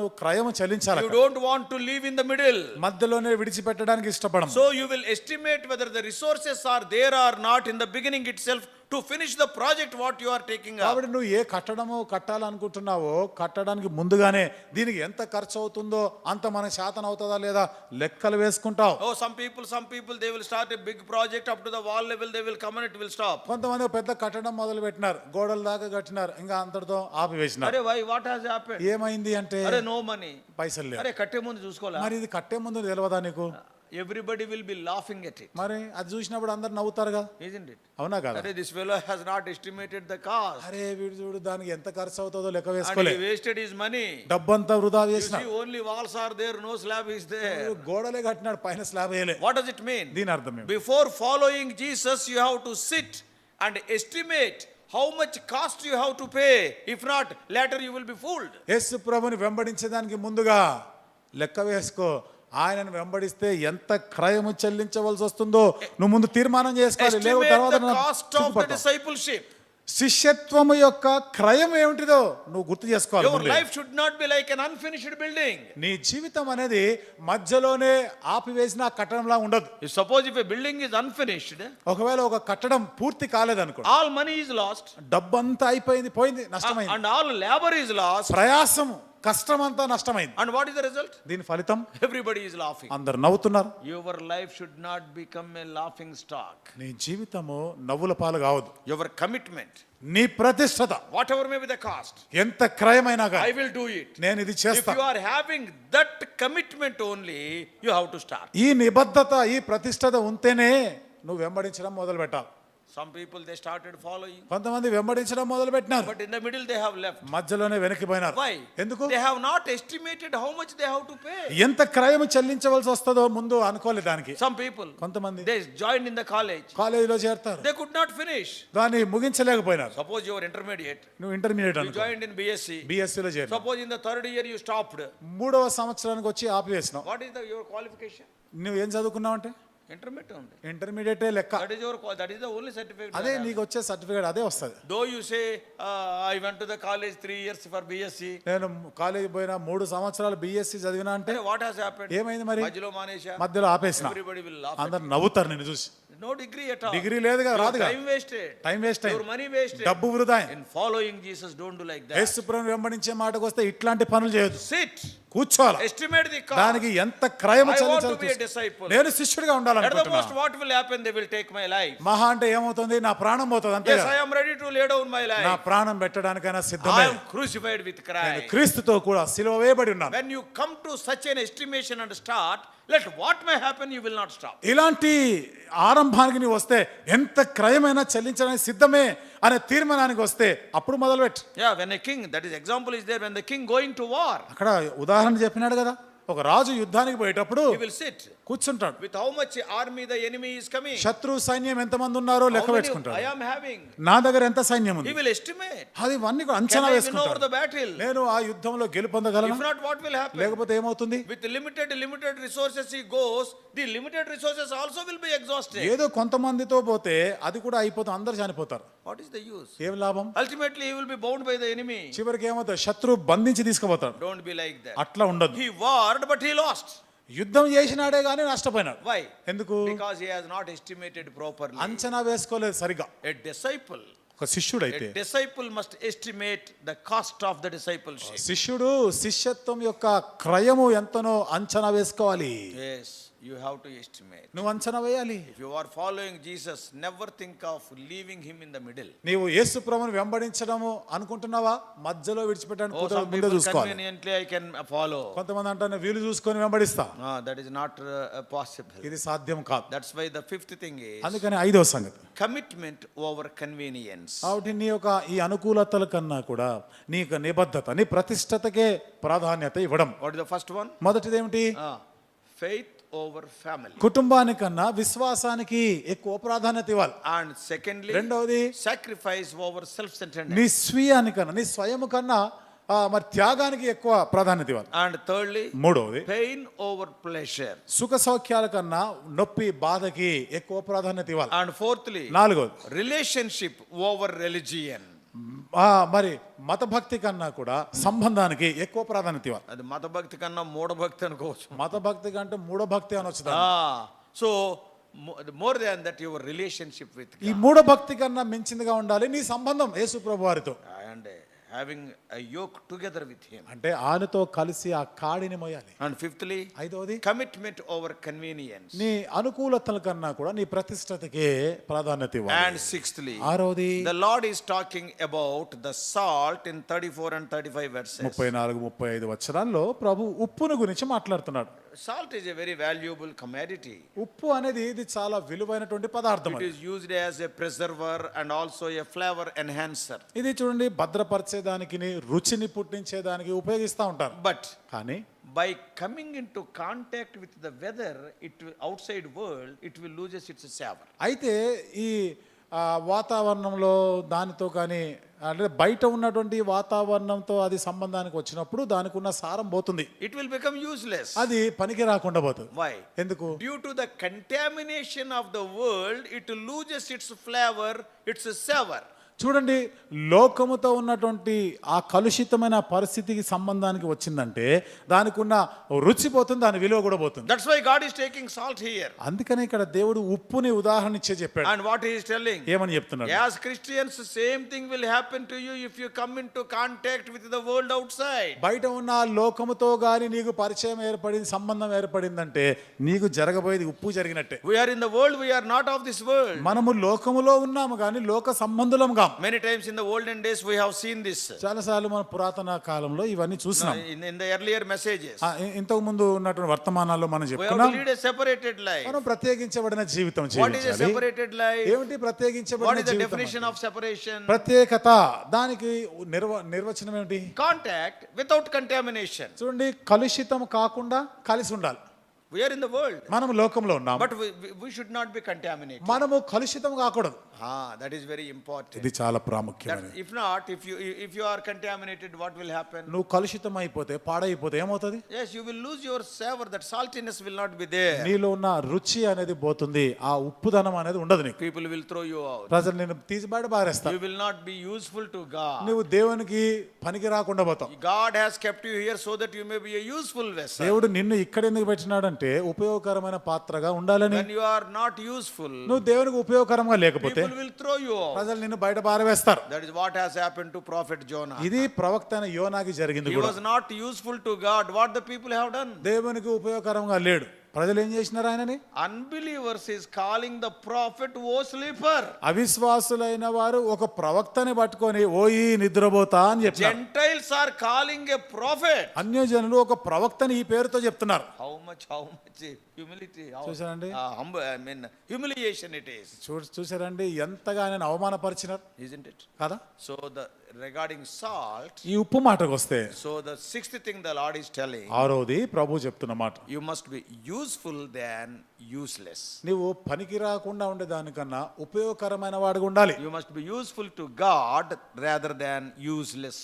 నువ్వు క్రయము చెల్లించాలి. You don't want to live in the middle. మధ్యలోనే విడిచిపెట్టడానికి ఇష్టపడము. So you will estimate whether the resources are there or not in the beginning itself to finish the project what you are taking up. కాబట్టి నువ్వు ఏ కట్టడము కట్టాలనుకుంటున్నావో కట్టడానికి ముందుగానే దీనికి ఎంత ఖర్చు అవుతుందో అంత మనకు శాతం అవుతుందా లేదా లెక్కలు వేసుకుంటావు. Oh, some people they will start a big project up to the wall level, they will come and it will stop. కొంతమంది ఒక పెద్ద కట్టడం మొదలు పెట్టినారు, గోడల దాకా కట్టినారు, ఇంకా అంతటితో ఆపివేసినారు. Are why what has happened? ఏమైంది అంటే Are no money. పైసలు లేవు. అరే కట్టే ముందు చూసుకోవాలా? మరి ఇది కట్టే ముందు తెలియదా నీకు? Everybody will be laughing at it. మరి అది చూసినప్పుడు అందరు నవ్వుతారుగా, Isn't it? అవునా కదా? Are this fellow has not estimated the cost. అరే వీడు చూడు దానికి ఎంత ఖర్చు అవుతుందో లెక్క And వేసుకోలే, he wasted his money. డబ్బంతా వృధా You చేసిన. see, only walls are there, no slab is there. గోడలే కట్టినాడు, పైన స్లాబ్ వేయలే. What does it mean? దీని అర్థం ఏమిటి? Before following Jesus, you have to sit and estimate how much cost you have to pay. If not, later you will be fooled. యేసు ప్రభుని వెంబడించేదానికి ముందుగా లెక్క వేసుకో, ఆయనను వెంబడిస్తే ఎంత క్రయము చెల్లించవలసి వస్తుందో నువ్వు ముందు తీర్మానం చేసుకోవాలి. లేవు Estimate తర్వాత the cost of the discipleship. శిష్యత్వము యొక్క క్రయం ఏమిటిదో నువ్వు గుర్తు చేసుకోవాలి. Your ముందే. life should not be like an unfinished building. నీ జీవితం అనేది మధ్యలోనే ఆపివేసిన ఆ కట్టడంలా ఉండదు. If suppose if a building is unfinished, ఒకవేళ ఒక కట్టడం పూర్తి కాలేదనుకో, all money is lost డబ్బంతా అయిపోయింది, పోయింది, నష్టమైంది. and all labor is lost. ప్రయాసము కష్టమంతా నష్టమైంది. And what is the result? దీని ఫలితం Everybody is laughing. అందరు నవ్వుతున్నారు. Your life should not become a laughing stock. నీ జీవితము నవ్వుల పాలు కావద్దు. Your commitment, నీ ప్రతిష్టత whatever may be the cost, ఎంత క్రయమైనా I కానీ will do it. నేను ఇది If చేస్తా. you are having that commitment only, you have to start. ఈ నిబద్ధత ఈ ప్రతిష్టత ఉంటేనే నువ్వు వెంబడించడం మొదలు పెట్టాలి. Some people they started following, కొంతమంది వెంబడించడం మొదలు పెట్టినారు, but in the middle they have left. మధ్యలోనే వెనక్కిపోయినారు. Why? ఎందుకు? They have not estimated how much they have to pay. ఎంత క్రయము చెల్లించవలసి వస్తుందో ముందు అనుకోలేదు దానికి. Some people కొంతమంది they joined in the college, కాలేజీలో చేరతారు, they could not finish. దాన్ని ముగించలేకపోయినారు. Suppose you are intermediate, నువ్వు ఇంటర్మీడియట్ you అనుకో, joined in BSc. బిఎస్సీలో చేరి Suppose in the third year you stopped. 3వ సంవత్సరానికి వచ్చి ఆపివేసినావు. What is your qualification? నువ్వు ఏం చదువుకున్నావు అంటే Intermediate only. ఇంటర్మీడియటే లెక్క. That is the only certificate. అదే నీకు వచ్చే సర్టిఫికేట్ అదే వస్తుంది. Though you say I went to the college 3 years for BSc. నేను కాలేజీ పోయినా 3 సంవత్సరాలు బిఎస్సీ చదివినా అంటే What has happened? ఏమైంది మరి? మధ్యలో మానేశా. మధ్యలో ఆపేసిన. Everybody will laugh. అందరు నవ్వుతారు నిన్ను చూసి. No degree at all. Degree లేదు కదా, రాదు కదా, Time wasted. Time waste Your అయింది, money wasted. డబ్బు వృధా అయింది. In following Jesus, don't do like that. యేసు ప్రభువుని వెంబడించే మాటకు వస్తే ఇట్లాంటి పనులు చేయొద్దు. Sit. కూర్చోవాలి. Estimate the cost. దానికి ఎంత క్రయము I want to be a చెల్లించాలి. disciple. నేను శిష్యుడిగా At the ఉండాలనుకుంటున్నా. most, what will happen? They will take my life. మహా అంటే ఏమవుతుంది, నా ప్రాణం పోతుంది అంతే Yes, కదా. I am ready to lay down my నా life. ప్రాణం పెట్టడానికైనా I సిద్ధమే. am crucified with నేను Christ. క్రీస్తుతో కూడా సిలువ వేయబడి ఉన్నాను. When you come to such an estimation and start, let what may happen, you will not stop. ఇలాంటి ఆరంభానికి నీవు వస్తే ఎంత క్రయమైనా చెల్లించడానికి సిద్ధమే అనే తీర్మానానికి వస్తే అప్పుడు మొదలుపెట్టు. Yeah, when a king, that is example is there, when the king going to war, అక్కడ ఉదాహరణ చెప్పినాడు కదా, ఒక రాజు యుద్ధానికి పోయేటప్పుడు he will sit కూర్చుంటాడు. with how much army the enemy is coming. శత్రు సైన్యం ఎంతమంది ఉన్నారో How లెక్క many పెట్టుకుంటాడు. I am having. నా దగ్గర ఎంత సైన్యం He ఉంది, will estimate. అది ఇవన్నీ కూడా Can అంచనా I win over వేసుకుంటాడు. the battle? నేను ఆ యుద్ధంలో గెలుపొందగలను, If not, what will happen? లేకపోతే ఏమవుతుంది? With limited resources he goes, the limited resources also will be exhausted. ఏదో కొంతమందితో పోతే అది కూడా అయిపోతుంది, అందరు చనిపోతారు. What is the use? ఏం లాభం? Ultimately he will be bound by the enemy. చివరికి ఏమవుతుంది, శత్రువు బంధించి తీసుకుపోతాడు. Don't be like that. అట్లా ఉండదు. He warred but he lost. యుద్ధం చేసినాడే గానీ నష్టపోయినాడు. Why? ఎందుకు? Because he has not estimated properly. అంచనా వేసుకోలేదు సరిగా. A disciple, ఒక శిష్యుడైతే a disciple must estimate the cost of the discipleship. శిష్యుడు శిష్యత్వం యొక్క క్రయము ఎంతనో అంచనా వేసుకోవాలి. Yes, you have to estimate. నువ్వు అంచనా వేయాలి. If you are following Jesus, never think of leaving him in the middle. నీవు యేసు ప్రభువుని వెంబడించడము అనుకుంటున్నావా, మధ్యలో విడిచిపెట్టడానికి Oh, కుదరదు, some ముందే people చూసుకోవాలి. conveniently I can follow. కొంతమంది అంటారు వీలు చూసుకొని వెంబడిస్తా. No, that is not possible. ఇది సాధ్యం కాదు. That's why the fifth thing is అందుకని 5వ సంగతి, commitment over convenience. కాబట్టి నీ యొక్క ఈ అనుకూలతల కన్నా కూడా నీ యొక్క నిబద్ధత, నీ ప్రతిష్టతకే ప్రాధాన్యత ఇవ్వడం. What is the first one? మొదటిది ఏమిటి? Faith over family. కుటుంబానికన్నా విశ్వాసానికి ఎక్కువ ప్రాధాన్యత ఇవ్వాలి. And secondly, రెండవది sacrifice over self-centeredness. నీ స్వీయానికన్నా నీ స్వయము కన్నా మరి త్యాగానికి ఎక్కువ ప్రాధాన్యత ఇవ్వాలి. And thirdly, మూడవది pain over pleasure. సుఖ సౌఖ్యాల కన్నా నొప్పి బాధకి ఎక్కువ ప్రాధాన్యత ఇవ్వాలి. And fourthly, నాలుగవది relationship over religion. మరి మత భక్తి కన్నా కూడా సంబంధానికి ఎక్కువ ప్రాధాన్యత ఇవ్వాలి. అది మత భక్తి కన్నా మూఢ భక్తి అనుకోవచ్చు. మత భక్తి కంటే మూఢ భక్తి అనొచ్చు. So more than that your relationship with ఈ మూఢ భక్తి కన్నా మించిందిగా ఉండాలి నీ సంబంధం యేసు ప్రభు వారితో. And having a yoke together with him. అంటే ఆయనతో కలిసి ఆ కాడిని మోయాలి. And fifthly, ఐదవది commitment over convenience. నీ అనుకూలతల కన్నా కూడా నీ ప్రతిష్టతకే ప్రాధాన్యత ఇవ్వాలి. And sixthly, ఆరవది the Lord is talking about the salt in 34 and 35 verses. 34, 35 వచనాల్లో ప్రభు ఉప్పును గురించి మాట్లాడుతున్నాడు. Salt is a very valuable commodity. ఉప్పు అనేది ఇది చాలా విలువైనటువంటి పదార్థం. It is used as a preserver and also a flavor enhancer. ఇది చూడండి భద్రపరిచేదానికి రుచిని పుట్టించేదానికి ఉపయోగిస్తూ ఉంటారు. But కానీ by coming into contact with the weather, outside world, it will loses its savor. అయితే ఈ వాతావరణంలో దానితో కానీ అంటే బయట ఉన్నటువంటి వాతావరణంతో అది సంబంధానికి వచ్చినప్పుడు దానికి ఉన్న సారం పోతుంది. It will become useless. అది పనికి రాకుండా పోతుంది. Why? ఎందుకు? Due to the contamination of the world, it loses its flavor, its savor. చూడండి లోకముతో ఉన్నటువంటి ఆ కలుషితమైన పరిస్థితికి సంబంధానికి వచ్చిందంటే దానికి ఉన్న రుచి పోతుంది, దాని విలువ కూడా పోతుంది. That's why God is taking salt here. అందుకనే ఇక్కడ దేవుడు ఉప్పుని ఉదాహరణ ఇచ్చే చెప్పాడు. And what he is telling? ఏమని చెప్తున్నాడు? As Christians, same thing will happen to you if you come into contact with the world outside. బయట ఉన్న లోకముతో గాని నీకు పరిచయం ఏర్పడింది, సంబంధం ఏర్పడిందంటే నీకు జరగబోయేది ఉప్పు జరిగినట్టే. We are in the world, we are not of this world. మనము లోకములో ఉన్నాము కానీ లోక సంబంధులం కాం. Many times in the olden days we have seen this. చాలాసార్లు మన పురాతన కాలంలో ఇవన్నీ చూసినాం. In the earlier messages. ఇంతకు ముందు ఉన్నటువంటి వర్తమానాల్లో మనం We have చెప్పుకున్నాం. to lead a separated life. మనం ప్రత్యేకించబడిన జీవితం What is a జీవించాలి. separated life? ఏమిటి ప్రత్యేకించబడిన What is the జీవితం? definition of separation? ప్రత్యేకత దానికి నిర్వచనం ఏమిటి? Contact without contamination. చూడండి కలుషితం కాకుండా కలిసి ఉండాలి. We are in the world. మనం లోకంలో ఉన్నాం. But we should not be contaminated. మనము కలుషితం కాకూడదు. That is very important. ఇది చాలా ప్రాముఖ్యమైనది. If not, if you are contaminated, what will happen? నువ్వు కలుషితం అయిపోతే పాడైపోతే ఏమవుతుంది? Yes, you will lose your savor. That saltiness will not be there. నీలో ఉన్న రుచి అనేది పోతుంది, ఆ ఉప్పుదనం అనేది ఉండదు నీకు. People will throw you out. ప్రజలు నిన్ను తీసి బయట పారేస్తారు. You will not be useful to God. నువ్వు దేవునికి పనికి రాకుండా పోతావు. God has kept you here so that you may be a useful vessel. దేవుడు నిన్ను ఇక్కడ ఎందుకు పెట్టినాడంటే ఉపయోగకరమైన పాత్రగా ఉండాలని. When you are not useful, నువ్వు దేవునికి ఉపయోగకరంగా లేకపోతే people will throw you out. ప్రజలు నిన్ను బయట పారవేస్తారు. That is what has happened to prophet Jonah. ఇది ప్రవక్త అయిన యోనాకి జరిగింది He కూడా. was not useful to God. What the people have done? దేవునికి ఉపయోగకరంగా లేడు. ప్రజలు ఏం చేసినారు ఆయనని? Unbelievers is calling the prophet O sleeper. అవిశ్వాసులైన వారు ఒక ప్రవక్తని పట్టుకొని ఓయి నిద్రపోతా అని చెప్తారు. Gentiles are calling a prophet. అన్యజనులు ఒక ప్రవక్తని ఈ పేరుతో చెప్తున్నారు. How much humility, చూసారండి? humiliation it is. చూసారండి ఎంతగా ఆయన అవమానపరిచినారు, Isn't it? కదా? So regarding salt, ఈ ఉప్పు మాటకు వస్తే so the sixth thing the Lord is telling, ఆరోది ప్రభు చెప్తున్న మాట, you must be useful than useless. నీవు పనికి రాకుండా ఉండేదానికన్నా ఉపయోగకరమైన వాడిగా ఉండాలి. You must be useful to God rather than useless.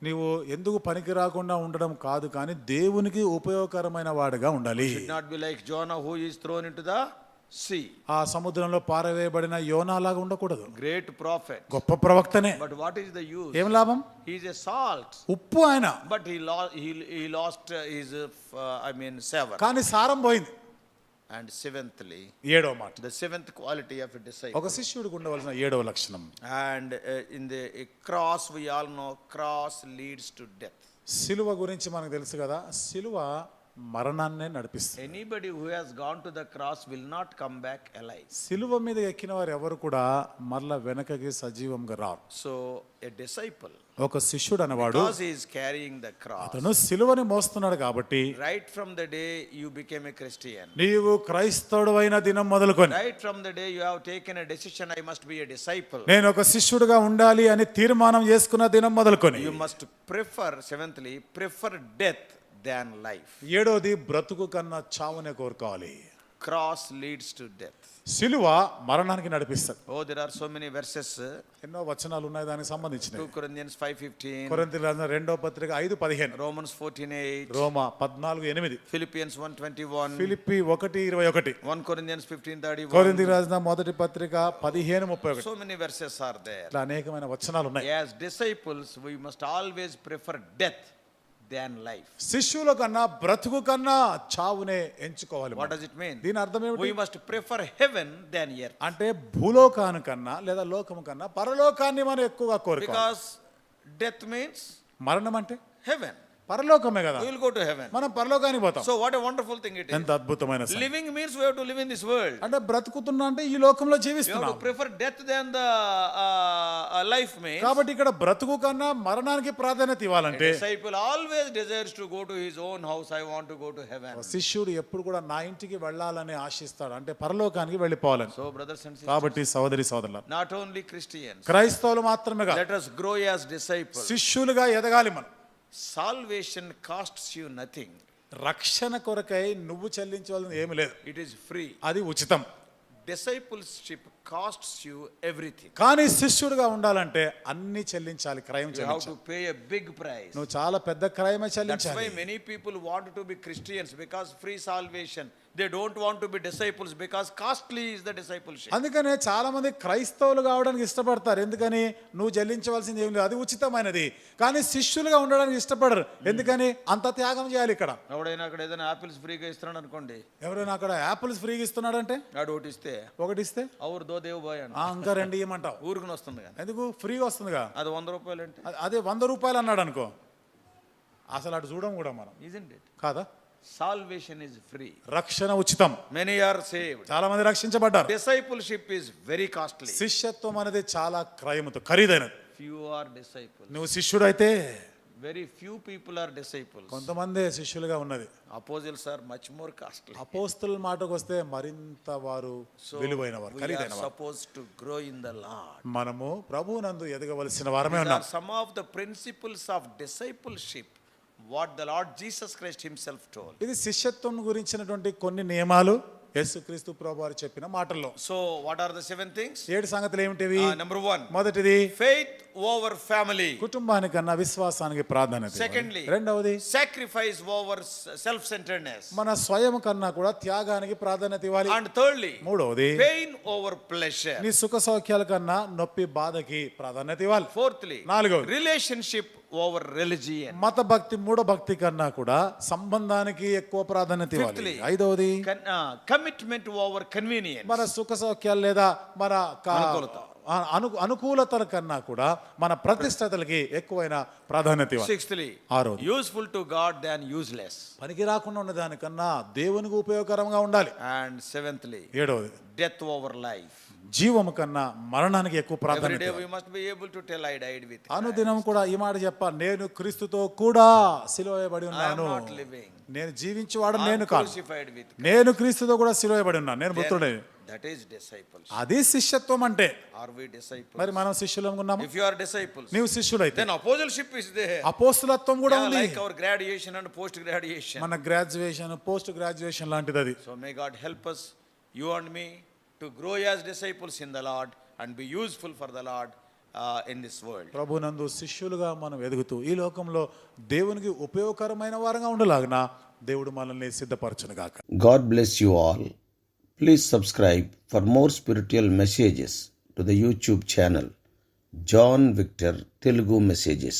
నీవు ఎందుకు పనికి రాకుండా ఉండడం కాదు కానీ దేవునికి ఉపయోగకరమైన వాడిగా ఉండాలి. Should not be like Jonah who is thrown into the sea. ఆ సముద్రంలో పారవేయబడిన యోనా లాగా ఉండకూడదు. Great prophet. గొప్ప ప్రవక్తనే. But what is the use? ఏం లాభం? He is a salt. ఉప్పు ఆయన. But he lost his savor. కానీ సారం పోయింది. And seventhly, ఏడవ మాట, the seventh quality of a disciple. ఒక శిష్యుడికి ఉండవలసిన ఏడవ లక్షణం. And in the cross, we all know cross leads to death. సిలువ గురించి మనకు తెలుసు కదా, సిలువ మరణాన్నే నడిపిస్తుంది. Anybody who has gone to the cross will not come back alive. సిలువ మీద ఎక్కిన వారు ఎవరు కూడా మరల వెనకకి సజీవంగా రారు. So a disciple, ఒక శిష్యుడు అనేవాడు, because he is carrying the cross, అతను సిలువని మోస్తున్నాడు కాబట్టి right from the day you became a Christian, నీవు క్రైస్తవుడు అయిన దినం మొదలుకొని, right from the day you have taken a decision, I must be a disciple, నేను ఒక శిష్యుడిగా ఉండాలి అని తీర్మానం చేసుకున్న దినం మొదలుకొని, you must prefer, seventhly, prefer death than life. ఏడోది బ్రతుకు కన్నా చావునే కోరుకోవాలి. Cross leads to death. సిలువ మరణానికి నడిపిస్తుంది. Oh, there are so many verses. ఎన్నో వచనాలు ఉన్నాయి దానికి 2 సంబంధించినవి. Corinthians 5:15. కొరింథీయులకు రాసిన రెండో పత్రిక 5:15, Romans 14:8. రోమా 14:8, Philippians 1:21. ఫిలిప్పి 1:21, 1 Corinthians 15:31. కొరింథీయులకు రాసిన మొదటి పత్రిక 15:31. So many verses are there. ఇట్లా అనేకమైన వచనాలు ఉన్నాయి. As disciples, we must always prefer death than life. శిష్యుల కన్నా బ్రతుకు కన్నా చావునే ఎంచుకోవాలి. What does it mean? దీని అర్థం ఏమిటి? We must prefer heaven than earth. అంటే భూలోకాను కన్నా లేదా లోకము కన్నా పరలోకాన్ని మనం ఎక్కువగా కోరుకోవాలి. Because death means మరణం అంటే heaven. పరలోకమే కదా. We will go to heaven. మనం పరలోకానికి పోతాం. So what a wonderful thing it is. ఎంత అద్భుతమైన సంగతి. Living means we have to live in this world. అంటే బ్రతుకుతున్నా అంటే ఈ లోకంలో You have జీవిస్తున్నాం to prefer death than the life means. కాబట్టి ఇక్కడ బ్రతుకు కన్నా మరణానికి ప్రాధాన్యత A ఇవ్వాలంటే disciple always desires to go to his own house. I want to go to heaven. శిష్యుడు ఎప్పుడు కూడా నా ఇంటికి వెళ్ళాలని ఆశిస్తాడు, అంటే పరలోకానికి వెళ్ళిపోవాలని. So brothers and sisters, కాబట్టి సోదరి సోదరులారా, not only Christians, క్రైస్తవులు మాత్రమే కాదు, let us grow as disciples. శిష్యులుగా ఎదగాలి మనం. Salvation costs you nothing. రక్షణ కొరకై నువ్వు చెల్లించవలసింది ఏమీ లేదు, It is free. అది ఉచితం. Discipleship costs you everything. కానీ శిష్యుడిగా ఉండాలంటే అన్ని చెల్లించాలి, క్రయం You have చెల్లించాలి. to pay a big price. నువ్వు చాలా పెద్ద క్రయమే That's చెల్లించాలి. why many people want to be Christians because free salvation. They don't want to be disciples because costly is the discipleship. అందుకనే చాలా మంది క్రైస్తవులు కావడానికి ఇష్టపడతారు. ఎందుకని? నువ్వు చెల్లించవలసింది ఏమి లేదు, అది ఉచితమైనది. కానీ శిష్యులుగా ఉండడానికి ఇష్టపడరు. ఎందుకని? అంత త్యాగం చేయాలి ఇక్కడ. ఎవడైనా అక్కడ ఏదైనా ఆపిల్స్ ఫ్రీగా ఇస్తున్నాడు అనుకోండి, ఎవరైనా అక్కడ యాపిల్స్ ఫ్రీగా ఇస్తున్నాడంటే ఆడు ఒకటి ఇస్తే ఒకటి ఇస్తే అవురు దో దేవు బాయ్ అని ఇంకా రెండు ఇవ్వమంటావు. ఊరుకుని వస్తుంది కానీ ఎందుకు? ఫ్రీగా వస్తుందిగా. అది 100 రూపాయలు అంటే అదే 100 రూపాయలు అన్నాడు అనుకో, అసలు అటు చూడం కూడా మనం, isn't it? కాదా? Salvation is free. రక్షణ ఉచితం. Many are saved. చాలా మంది రక్షించబడ్డారు. Discipleship is very costly. శిష్యత్వం అనేది చాలా క్రయముతో ఖరీదైనది. Few are disciples. నువ్వు శిష్యుడు అయితే Very few people are disciples. కొంతమంది శిష్యులుగా ఉన్నది. Apostles are much more costly. అపోస్తుల మాటకు వస్తే మరింత వారు విలువైన వారు, We ఖరీదైన are వారు. supposed to grow in the Lord. మనము ప్రభువునందు ఎదగవలసిన వారమే These ఉన్నాం. are some of the principles of discipleship what the Lord Jesus Christ himself told. ఇది శిష్యత్వం గురించినటువంటి కొన్ని నియమాలు యేసుక్రీస్తు ప్రభువారు చెప్పిన మాటల్లో. So what are the 7 things? 7 సంగతులు ఏమిటివి? Number 1, మొదటిది faith over family. కుటుంబానికన్నా విశ్వాసానికి ప్రాధాన్యత ఇవ్వాలి. Secondly, రెండవది sacrifice over self-centeredness. మన స్వయం కన్నా కూడా త్యాగానికి ప్రాధాన్యత ఇవ్వాలి. And thirdly, మూడవది pain over pleasure. నీ సుఖ సౌఖ్యాల కన్నా నొప్పి బాధకి ప్రాధాన్యత ఇవ్వాలి. Fourthly, నాలుగవది relationship over religion. మత భక్తి మూఢ భక్తి కన్నా కూడా సంబంధానికి ఎక్కువ ప్రాధాన్యత ఇవ్వాలి. Fifthly, ఐదవది commitment over convenience. మన సుఖ సౌఖ్యాలు లేదా మన అనుకూలత. అనుకూలతల కన్నా కూడా మన ప్రతిష్టతలకి ఎక్కువైన ప్రాధాన్యత ఇవ్వాలి. Sixthly, ఆరోది useful to God than useless. పనికి రాకుండా ఉన్న దానికన్నా దేవునికి ఉపయోగకరంగా ఉండాలి. And seventhly, ఏడవది death over life. జీవము కన్నా మరణానికి ఎక్కువ Every ప్రాధాన్యత day ఇవ్వాలి. we must be able to tell I died with Christ. అనుదినం కూడా ఈ మాట చెప్ప, నేను క్రీస్తుతో కూడా సిలువ వేయబడి I am ఉన్నాను. not living. నేను జీవించేవాడు I am నేను కాదు, crucified with Christ. నేను క్రీస్తుతో కూడా సిలువ వేయబడి ఉన్నాను, నేను మృతుడే. That is disciples. అది శిష్యత్వం అంటే. Are we disciples? మరి మనం శిష్యులం ఉన్నాము. If you are disciples, నీవు శిష్యుడైతే then apostleship is there. అపోస్తులత్వం కూడా Yeah, ఉంది. like our graduation and post graduation. మన గ్రాడ్యుయేషన్ పోస్ట్ గ్రాడ్యుయేషన్ లాంటిది అది. So may God help us, you and me, to grow as disciples in the Lord and be useful for the Lord in this world. ప్రభునందు శిష్యులుగా మనం ఎదుగుతూ ఈ లోకంలో దేవునికి ఉపయోగకరమైన వారంగా ఉండలాగిన దేవుడు మనల్ని సిద్ధపరచును గాక. God bless you all. Please subscribe for more spiritual messages to the YouTube channel John Victor Telugu Messages.